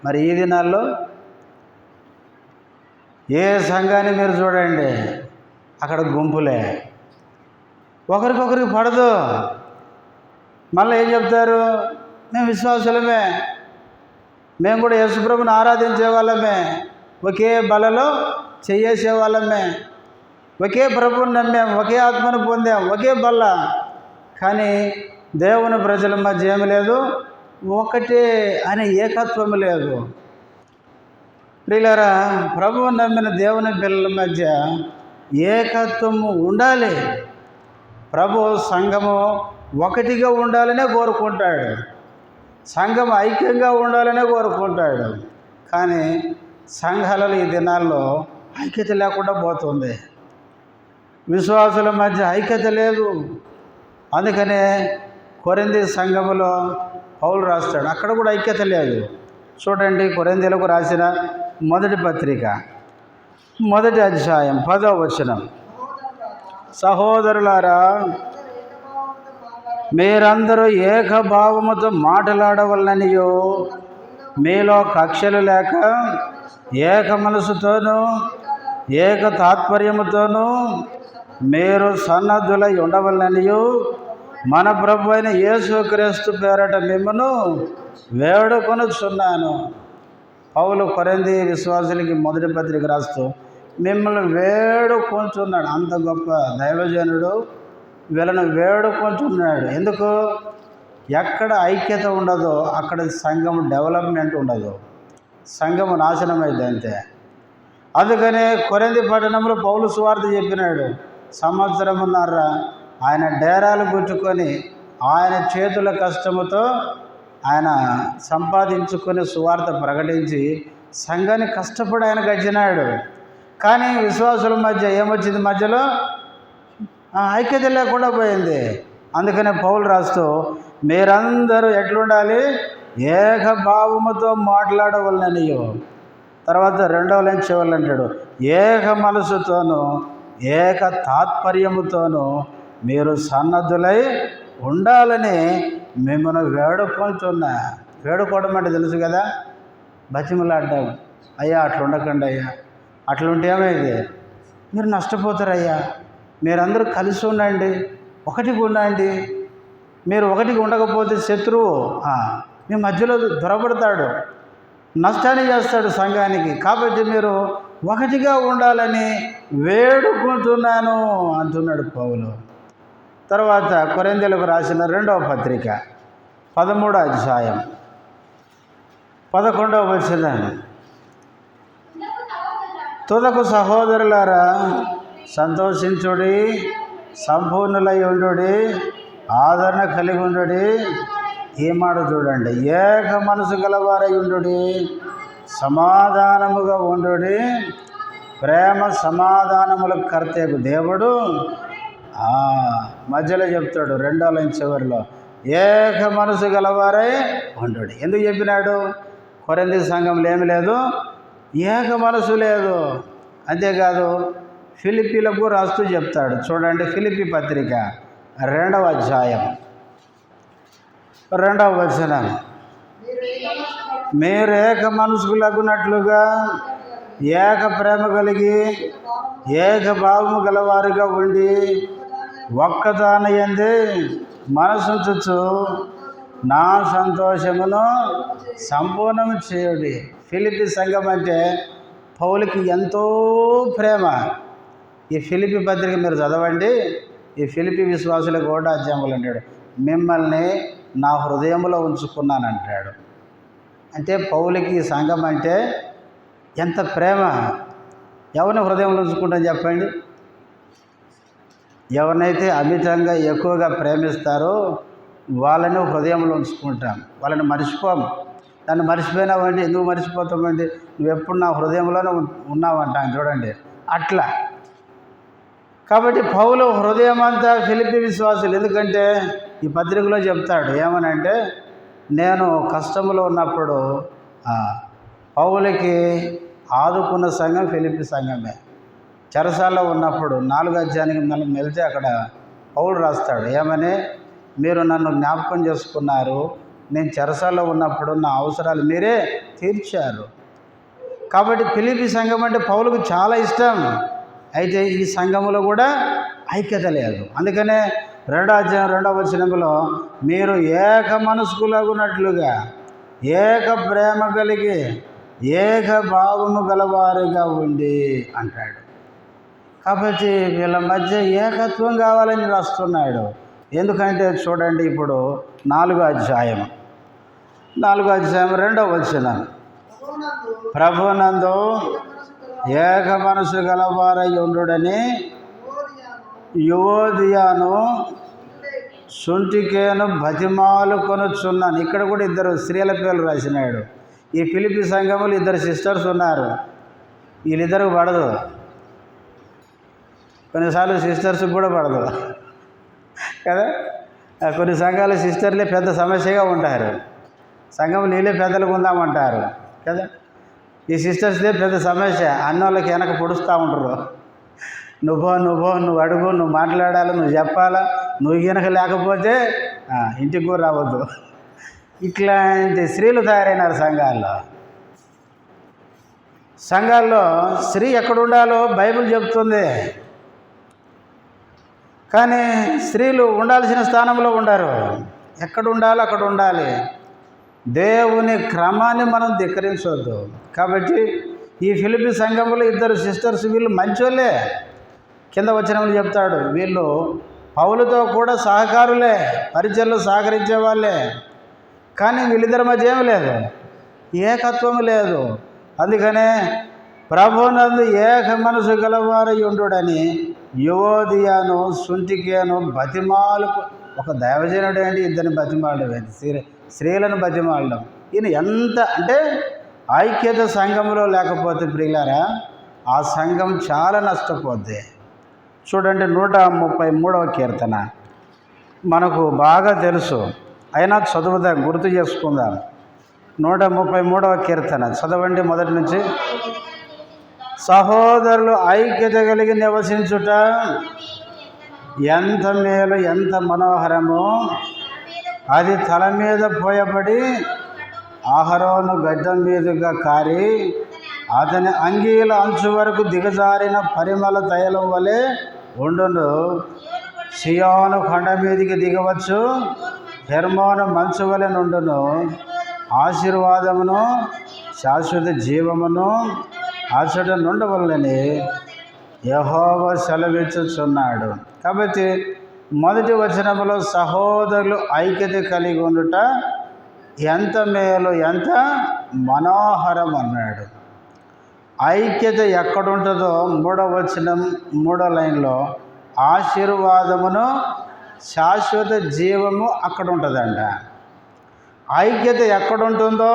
మరి ఈ దినాల్లో ఏ సంఘాన్ని మీరు చూడండి, అక్కడ గుంపులే, ఒకరికొకరికి పడదు. మళ్ళీ ఏం చెప్తారు? మేము విశ్వాసులమే, మేము కూడా యేసుప్రభుని ఆరాధించే వాళ్ళమే, ఒకే బలలో చేసే వాళ్ళమే, ఒకే ప్రభువుని నమ్మాం, ఒకే ఆత్మను పొందాం, ఒకే బల్ల. కానీ దేవుని ప్రజల మధ్య ఏమి లేదు, ఒకటే అనే ఏకత్వం లేదు. ప్రియులారా, ప్రభువుని నమ్మిన దేవుని పిల్లల మధ్య ఏకత్వము ఉండాలి. ప్రభు సంఘము ఒకటిగా ఉండాలనే కోరుకుంటాడు, సంఘం ఐక్యంగా ఉండాలనే కోరుకుంటాడు. కానీ సంఘాలలో ఈ దినాల్లో ఐక్యత లేకుండా పోతుంది. విశ్వాసుల మధ్య ఐక్యత లేదు. అందుకనే కొరింథీ సంఘములో పౌలు రాస్తాడు, అక్కడ కూడా ఐక్యత లేదు. చూడండి, కొరింథీలకు రాసిన మొదటి పత్రిక 1వ అధ్యాయం 10వ వచనం. సహోదరులారా, మీరందరూ ఏకభావముతో మాట్లాడవలననియో, మీలో కక్షలు లేక ఏక మనసుతోనూ ఏక తాత్పర్యముతోనూ మీరు సన్నద్ధులై ఉండవలననియో, మన ప్రభు అయిన యేసుక్రీస్తు పేరట మిమ్మను వేడుకొనుచున్నాను. పౌలు కొరింథీ విశ్వాసులకి మొదటి పత్రిక రాస్తూ మిమ్మల్ని వేడుకొంటున్నాడు. అంత గొప్ప దైవజనుడు వీళ్ళని వేడుకొంటున్నాడు. ఎందుకు? ఎక్కడ ఐక్యత ఉండదో అక్కడ సంఘం డెవలప్మెంట్ ఉండదు, సంఘము నాశనం అయింది అంతే. అందుకనే కొరింథీ పట్టణంలో పౌలు సువార్త చెప్పినాడు. సంవత్సరమున్నర ఆయన డేరాలు గుచ్చుకొని ఆయన చేతుల కష్టముతో ఆయన సంపాదించుకొని సువార్త ప్రకటించి సంఘాన్ని కష్టపడి ఆయన గడిచినాడు. కానీ విశ్వాసుల మధ్య ఏమొచ్చింది? మధ్యలో ఐక్యత లేకుండా పోయింది. అందుకనే పౌలు రాస్తూ మీరందరూ ఎట్లుండాలి? ఏకభావముతో మాట్లాడవలననియో. తర్వాత 2వ లైన్ చివరి అంటాడు, ఏక మనసుతోనూ ఏక తాత్పర్యముతోనూ మీరు సన్నద్ధులై ఉండాలని మిమ్మల్ని వేడుకొంటున్నా. వేడుకోవడం అంటే తెలుసు కదా, బతిమలాడ్డాం. అయ్యా అట్లా ఉండకండి అయ్యా, అట్లుంటే ఏమైంది? మీరు నష్టపోతారయ్యా, మీరందరూ కలిసి ఉండండి, ఒకటిగా ఉండండి. మీరు ఒకటిగా ఉండకపోతే శత్రువు మీ మధ్యలో దొరబడతాడు, నష్టాన్ని చేస్తాడు సంఘానికి. కాబట్టి మీరు ఒకటిగా ఉండాలని వేడుకుంటున్నాను అంటున్నాడు పౌలు. తర్వాత కొరింథీలకు రాసిన 2వ పత్రిక 13వ అధ్యాయం 11వ వచనం. తుదకు సహోదరులారా, సంతోషించుడి, సంపూర్ణులై ఉండుడి, ఆదరణ కలిగి ఉండుడి. ఈ మాట చూడండి, ఏక మనసు గలవారై ఉండుడి, సమాధానముగా ఉండుడి. ప్రేమ సమాధానములకు కర్తయ్యకు దేవుడు మధ్యలో చెప్తాడు 2వ లైన్ చివరిలో, ఏక మనసు గలవారై ఉండుడి. ఎందుకు చెప్పినాడు? కొరింథీ సంఘంలో ఏమి లేదు, ఏక మనసు లేదు. అంతేకాదు ఫిలిప్పీలకు రాస్తూ చెప్తాడు. చూడండి, ఫిలిప్పీ పత్రిక 2వ అధ్యాయం 2వ వచనం. మీరు ఏక మనసుకులగునట్లుగా ఏక ప్రేమ కలిగి ఏక భావము గలవారుగా ఉండి ఒక్కదానియందే మనసుంచు నా సంతోషమును సంపూర్ణము చేయుడి. ఫిలిప్పీ సంఘం అంటే పౌలుకి ఎంతో ప్రేమ. ఈ ఫిలిప్పీ పత్రిక మీరు చదవండి. ఈ ఫిలిప్పీ విశ్వాసులకు 1వ అధ్యాయంలో అంటాడు, మిమ్మల్ని నా హృదయంలో ఉంచుకున్నానంటాడు. అంటే పౌలుకి ఈ సంఘం అంటే ఎంత ప్రేమ. ఎవరిని హృదయంలో ఉంచుకుంటాను చెప్పండి? ఎవరినైతే అమితంగా ఎక్కువగా ప్రేమిస్తారో వాళ్ళని హృదయంలో ఉంచుకుంటాం, వాళ్ళని మర్చిపోము. దాన్ని మర్చిపోయినావండి, ఎందుకు మర్చిపోతామండి? నువ్వు ఎప్పుడు నా హృదయంలోనే ఉన్నావంటాం చూడండి, అట్లా. కాబట్టి పౌలు హృదయం అంతా ఫిలిప్పీ విశ్వాసులు. ఎందుకంటే ఈ పత్రికలో చెప్తాడు ఏమనంటే, నేను కష్టంలో ఉన్నప్పుడు పౌలుకి ఆదుకున్న సంఘం ఫిలిప్పీ సంఘమే. చెరసాల్లో ఉన్నప్పుడు 4వ అధ్యాయానికి మనం వెళ్తే అక్కడ పౌలు రాస్తాడు ఏమని, మీరు నన్ను జ్ఞాపకం చేసుకున్నారు, నేను చెరసాల్లో ఉన్నప్పుడు నా అవసరాలు మీరే తీర్చారు. కాబట్టి ఫిలిప్పీ సంఘం అంటే పౌలుకు చాలా ఇష్టం. అయితే ఈ సంఘములో కూడా ఐక్యత లేదు. అందుకనే 2వ అధ్యాయం 2వ వచనంలో మీరు ఏక మనస్కులగునట్లుగా ఏక ప్రేమ కలిగి ఏక భావము గలవారిగా ఉండి అంటాడు. కాబట్టి వీళ్ళ మధ్య ఏకత్వం కావాలని రాస్తున్నాడు. ఎందుకంటే చూడండి, ఇప్పుడు 4వ అధ్యాయం 2వ వచనం, ప్రభునందు ఏక మనసు గలవారై ఉండుడని యువోదియాను సుంటికేను బతిమాలు కొనుచున్నాను. ఇక్కడ కూడా ఇద్దరు స్త్రీల పేర్లు రాసినాడు. ఈ ఫిలిప్పీ సంఘములు ఇద్దరు సిస్టర్స్ ఉన్నారు. వీళ్ళిద్దరికి పడదు, కొన్నిసార్లు సిస్టర్స్కి కూడా పడదు కదా. కొన్ని సంఘాల సిస్టర్లే పెద్ద సమస్యగా ఉంటారు. సంఘం నీళ్ళే పెద్దలకు ఉందామంటారు కదా. ఈ సిస్టర్స్దే పెద్ద సమస్య. అన్నోళ్ళకి వెనక పొడుస్తూ ఉంటారు. నువ్వు అడుగు, నువ్వు మాట్లాడాలి, నువ్వు చెప్పాలా, నువ్వు వెనక లేకపోతే ఇంటికి కూడా రావద్దు. ఇట్లాంటి స్త్రీలు తయారైనారు సంఘాల్లో. స్త్రీ ఎక్కడ ఉండాలో బైబిల్ చెప్తుంది, కానీ స్త్రీలు ఉండాల్సిన స్థానంలో ఉండరు. ఎక్కడ ఉండాలో అక్కడ ఉండాలి. దేవుని క్రమాన్ని మనం ధిక్కరించవద్దు. కాబట్టి ఈ ఫిలిప్పీ సంఘంలో ఇద్దరు సిస్టర్స్, వీళ్ళు మంచోళ్ళే. కింద వచనములు చెప్తాడు, వీళ్ళు పౌలుతో కూడా సహకారులే, పరిచయలు సహకరించే వాళ్ళే. కానీ వీళ్ళిద్దరి మధ్య ఏమి లేదు, ఏకత్వం లేదు. అందుకనే ప్రభునందు ఏక మనసు గలవారై ఉండుడని యువోదియాను సుంటికేను బతిమాలకు. ఒక దైవజనుడు ఏంటి ఇద్దరిని బతిమాలడం ఏంటి, స్త్రీలను బతిమాలడం. ఈయన ఎంత అంటే ఐక్యత సంఘంలో లేకపోతే ప్రియులారా ఆ సంఘం చాలా నష్టపోద్ది. చూడండి 133వ కీర్తన మనకు బాగా తెలుసు, అయినా చదువుదాం, గుర్తు చేసుకుందాం. 133వ కీర్తన చదవండి మొదటి నుంచి. సహోదరులు ఐక్యత కలిగి నివసించుట ఎంత మేలు, ఎంత మనోహరము. అది తల మీద పోయబడి అహరోను గడ్డం మీదుగా కారి అతని అంగీల అంచు వరకు దిగజారిన పరిమళ తైలం వలె ఉండును. సియోను కొండ మీదికి దిగవచ్చు, హెర్మోను మంచు వలె నుండును. ఆశీర్వాదమును శాశ్వత జీవమును అచట నుండవల్లని యెహోవా సెలవిచ్చుచున్నాడు. కాబట్టి మొదటి వచనములో సహోదరులు ఐక్యత కలిగి ఉండుట ఎంత మేలు, ఎంత మనోహరం అన్నాడు. ఐక్యత ఎక్కడుంటుందో 3వ వచనం 3వ లైన్లో ఆశీర్వాదమును శాశ్వత జీవము అక్కడ ఉంటుందంట. ఐక్యత ఎక్కడుంటుందో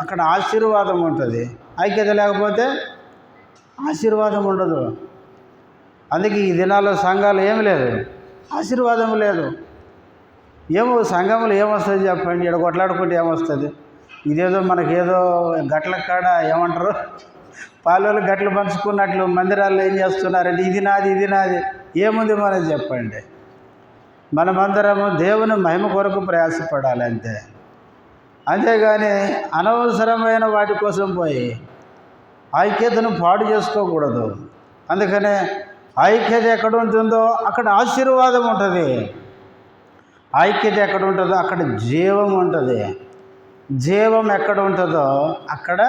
అక్కడ ఆశీర్వాదం ఉంటుంది. ఐక్యత లేకపోతే ఆశీర్వాదం ఉండదు. అందుకే ఈ దినాల్లో సంఘాలు ఏమి లేదు, ఆశీర్వాదం లేదు. ఏమో సంఘంలో ఏమొస్తుంది చెప్పండి, ఇక్కడ కొట్లాడుకుంటే ఏమొస్తుంది? ఇదేదో మనకేదో గట్ల కాడ ఏమంటారు, పాలోళ్ళు గట్లు పంచుకున్నట్లు మందిరాల్లో ఏం చేస్తున్నారంటే ఇది నాది ఏముంది మనది చెప్పండి. మనమందరము దేవుని మహిమ కొరకు ప్రయాసపడాలి అంతే. అంతేగాని అనవసరమైన వాటి కోసం పోయి ఐక్యతను పాడు చేసుకోకూడదు. అందుకనే ఐక్యత ఎక్కడ ఉంటుందో అక్కడ ఆశీర్వాదం ఉంటుంది. ఐక్యత ఎక్కడ ఉంటుందో అక్కడ జీవం ఉంటుంది. జీవం ఎక్కడ ఉంటుందో అక్కడ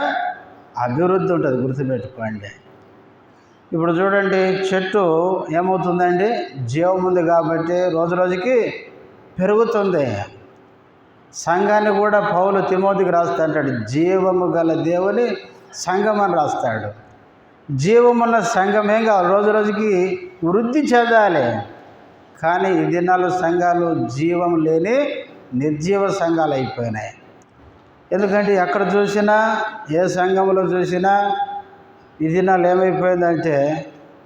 అభివృద్ధి ఉంటుంది. గుర్తుపెట్టుకోండి. ఇప్పుడు చూడండి, చెట్టు ఏమవుతుందండి, జీవం ఉంది కాబట్టి రోజు రోజుకి పెరుగుతుంది. సంఘాన్ని కూడా పౌలు తిమోతికి రాస్తా అంటాడు, జీవము గల దేవుని సంఘం అని రాస్తాడు. జీవమున్న సంఘం ఏం కావాలి, రోజు రోజుకి వృద్ధి చెందాలి. కానీ ఈ దినాలు సంఘాలు జీవం లేని నిర్జీవ సంఘాలు అయిపోయినాయి. ఎందుకంటే ఎక్కడ చూసినా, ఏ సంఘంలో చూసినా ఈ దినాలు ఏమైపోయిందంటే,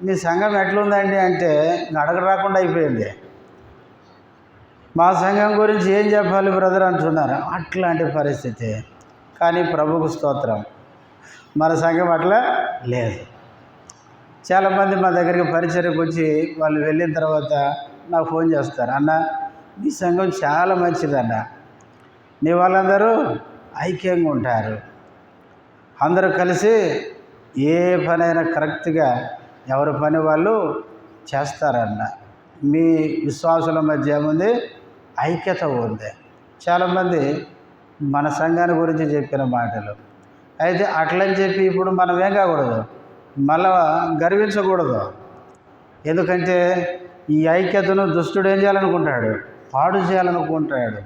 మీ సంఘం ఎట్లుందండి అంటే అడగ రాకుండా అయిపోయింది. మా సంఘం గురించి ఏం చెప్పాలి బ్రదర్ అంటున్నారు. అట్లాంటి పరిస్థితి. కానీ ప్రభువుకు స్తోత్రం, మన సంఘం అట్లా లేదు. చాలామంది మా దగ్గరికి పరిచర్యకు వచ్చి వాళ్ళు వెళ్ళిన తర్వాత నాకు ఫోన్ చేస్తారు, అన్న మీ సంఘం చాలా మంచిదన్న, మీ వాళ్ళందరూ ఐక్యంగా ఉంటారు, అందరూ కలిసి ఏ పనైనా కరెక్ట్గా ఎవరి పని వాళ్ళు చేస్తారన్న, మీ విశ్వాసుల మధ్య ఏముంది, ఐక్యత ఉంది. చాలామంది మన సంఘాన్ని గురించి చెప్పిన మాటలు. అయితే అట్లని చెప్పి ఇప్పుడు మనం ఏం కాకూడదు, మళ్ళా గర్వించకూడదు. ఎందుకంటే ఈ ఐక్యతను దుష్టుడు ఏం చేయాలనుకుంటాడు, పాడు చేయాలనుకుంటాడు.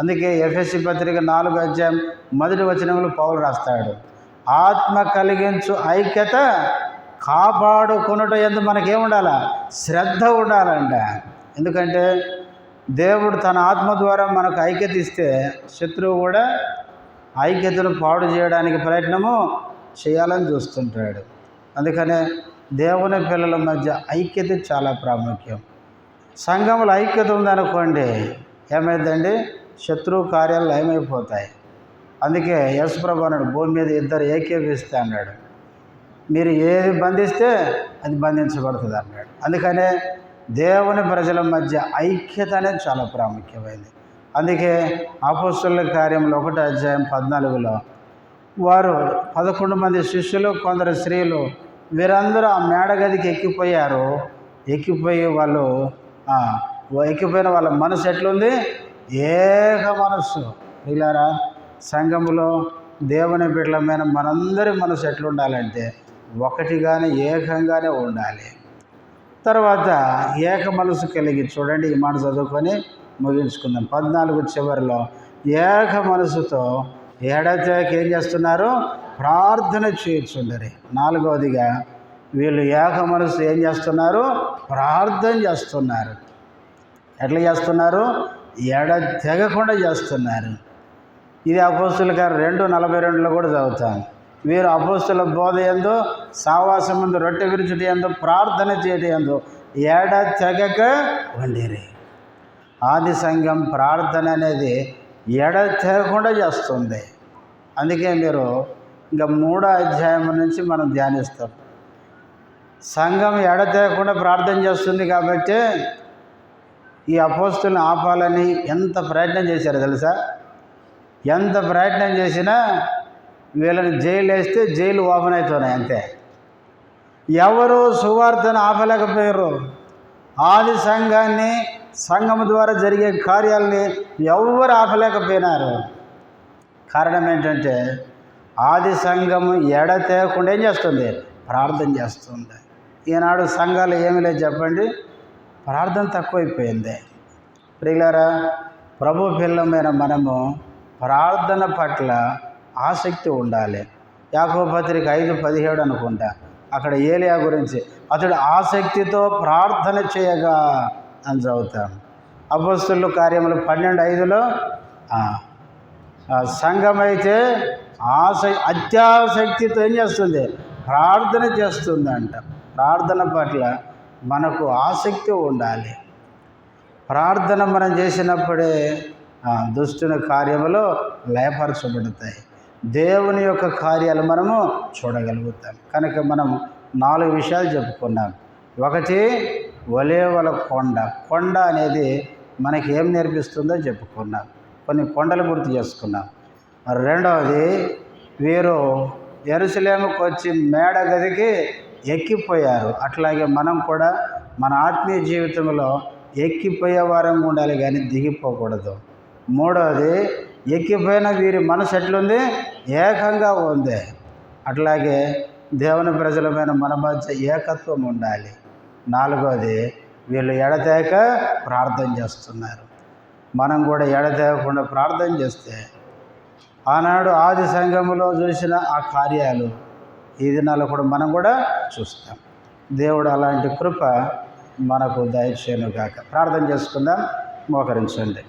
అందుకే ఎఫెసీ పత్రిక 4:1 పౌలు రాస్తాడు, ఆత్మ కలిగించు ఐక్యత కాపాడుకొనుట యందు మనకేముండాలా, శ్రద్ధ ఉండాలంట. ఎందుకంటే దేవుడు తన ఆత్మ ద్వారా మనకు ఐక్యత ఇస్తే శత్రువు కూడా ఐక్యతను పాడు చేయడానికి ప్రయత్నము చేయాలని చూస్తుంటాడు. అందుకనే దేవుని పిల్లల మధ్య ఐక్యత చాలా ప్రాముఖ్యం. సంఘంలో ఐక్యత ఉందనుకోండి ఏమైందండి, శత్రువు కార్యాలు ఏమైపోతాయి. అందుకే యేసుప్రభు అన్నాడు, భూమి మీద ఇద్దరు ఏకీభవిస్తే అన్నాడు, మీరు ఏది బంధిస్తే అది బంధించబడుతుంది అన్నాడు. అందుకనే దేవుని ప్రజల మధ్య ఐక్యత అనేది చాలా ప్రాముఖ్యమైనది. అందుకే అపోస్తలుల కార్యంలో 1:14 వారు 11 మంది శిష్యులు, కొందరు స్త్రీలు, వీరందరూ ఆ మేడగదికి ఎక్కిపోయి వాళ్ళు ఎక్కిపోయిన వాళ్ళ మనసు ఎట్లుంది, ఏక మనస్సు. ఇలారా సంఘములో దేవుని బిడ్డలమైన మనందరి మనసు ఎట్లుండాలంటే ఒకటిగానే ఏకంగానే ఉండాలి. తర్వాత ఏక మనసు కలిగి, చూడండి ఈ మాట చదువుకొని ముగించుకుందాం. 14 చివరిలో ఏక మనసుతో ఎడతెగక ఏం చేస్తున్నారు, ప్రార్థన చేయుచుండరి. 4వదిగా వీళ్ళు ఏక మనసు ఏం చేస్తున్నారు, ప్రార్థన చేస్తున్నారు. ఎట్లా చేస్తున్నారు, ఎడతెగకుండా చేస్తున్నారు. ఇది అపోస్తలుల కార్యం 2:42 కూడా చదువుతాం. వీరు అపోస్తలుల బోధ యందు, సావాసం యందు, రొట్టె విరుచుట యందు, ప్రార్థన చేయటం యందు ఎడతెగక ఉండిరి. ఆది సంఘం ప్రార్థన అనేది ఎడతెగకుండా చేస్తుంది. అందుకే మీరు ఇంకా 3వ అధ్యాయం నుంచి మనం ధ్యానిస్తాం. సంఘం ఎడతెగకుండా ప్రార్థన చేస్తుంది కాబట్టి ఈ అపోస్తలుని ఆపాలని ఎంత ప్రయత్నం చేశారో తెలుసా. ఎంత ప్రయత్నం చేసినా వీళ్ళని జైలు వేస్తే జైలు ఓపెన్ అవుతున్నాయి అంతే. ఎవరు సువార్తను ఆపలేకపోయారు. ఆది సంఘాన్ని, సంఘం ద్వారా జరిగే కార్యాలని ఎవరు ఆపలేకపోయినారు. కారణం ఏంటంటే ఆది సంఘము ఎడతెగకుండా ఏం చేస్తుంది, ప్రార్థన చేస్తుంది. ఈనాడు సంఘాలు ఏమీ లేదు చెప్పండి, ప్రార్థన తక్కువైపోయింది. ప్రియులారా, ప్రభు పిల్లమైన మనము ప్రార్థన పట్ల ఆసక్తి ఉండాలి. యాకోబు పత్రిక 5:17 అనుకుంటా, అక్కడ ఏలియా గురించి, అతడు ఆసక్తితో ప్రార్థన చేయగా అని చదువుతాం. అపోస్తలుల కార్యములు 12:5 సంఘమైతే అత్యాసక్తితో ఏం చేస్తుంది, ప్రార్థన చేస్తుందంట. ప్రార్థన పట్ల మనకు ఆసక్తి ఉండాలి. ప్రార్థన మనం చేసినప్పుడే దుష్టుని కార్యములు లయపరచబడతాయి, దేవుని యొక్క కార్యాలు మనము చూడగలుగుతాం. కనుక మనం 4 విషయాలు చెప్పుకున్నాం. ఒకటి, ఒలీవల కొండ అనేది మనకి ఏం నేర్పిస్తుందో చెప్పుకున్నాం, కొన్ని కొండలు గుర్తు చేసుకున్నాం. 2వది, వీరు యెరూషలేముకు వచ్చి మేడ గదికి ఎక్కిపోయారు. అట్లాగే మనం కూడా మన ఆత్మీయ జీవితంలో ఎక్కిపోయే వారంగా ఉండాలి కానీ దిగిపోకూడదు. 3వది, ఎక్కిపోయిన వీరి మనసు ఎట్లుంది, ఏకంగా ఉంది. అట్లాగే దేవుని ప్రజలమైన మన మధ్య ఏకత్వం ఉండాలి. 4వది, వీళ్ళు ఎడతెగక ప్రార్థన చేస్తున్నారు. మనం కూడా ఎడతెగకుండా ప్రార్థన చేస్తే ఆనాడు ఆది సంఘములో చూసిన ఆ కార్యాలు ఈ దినాల్లో కూడా మనం కూడా చూస్తాం. దేవుడు అలాంటి కృప మనకు దయచేయునుగాక. ప్రార్థన చేసుకుందాం, మోకరించండి.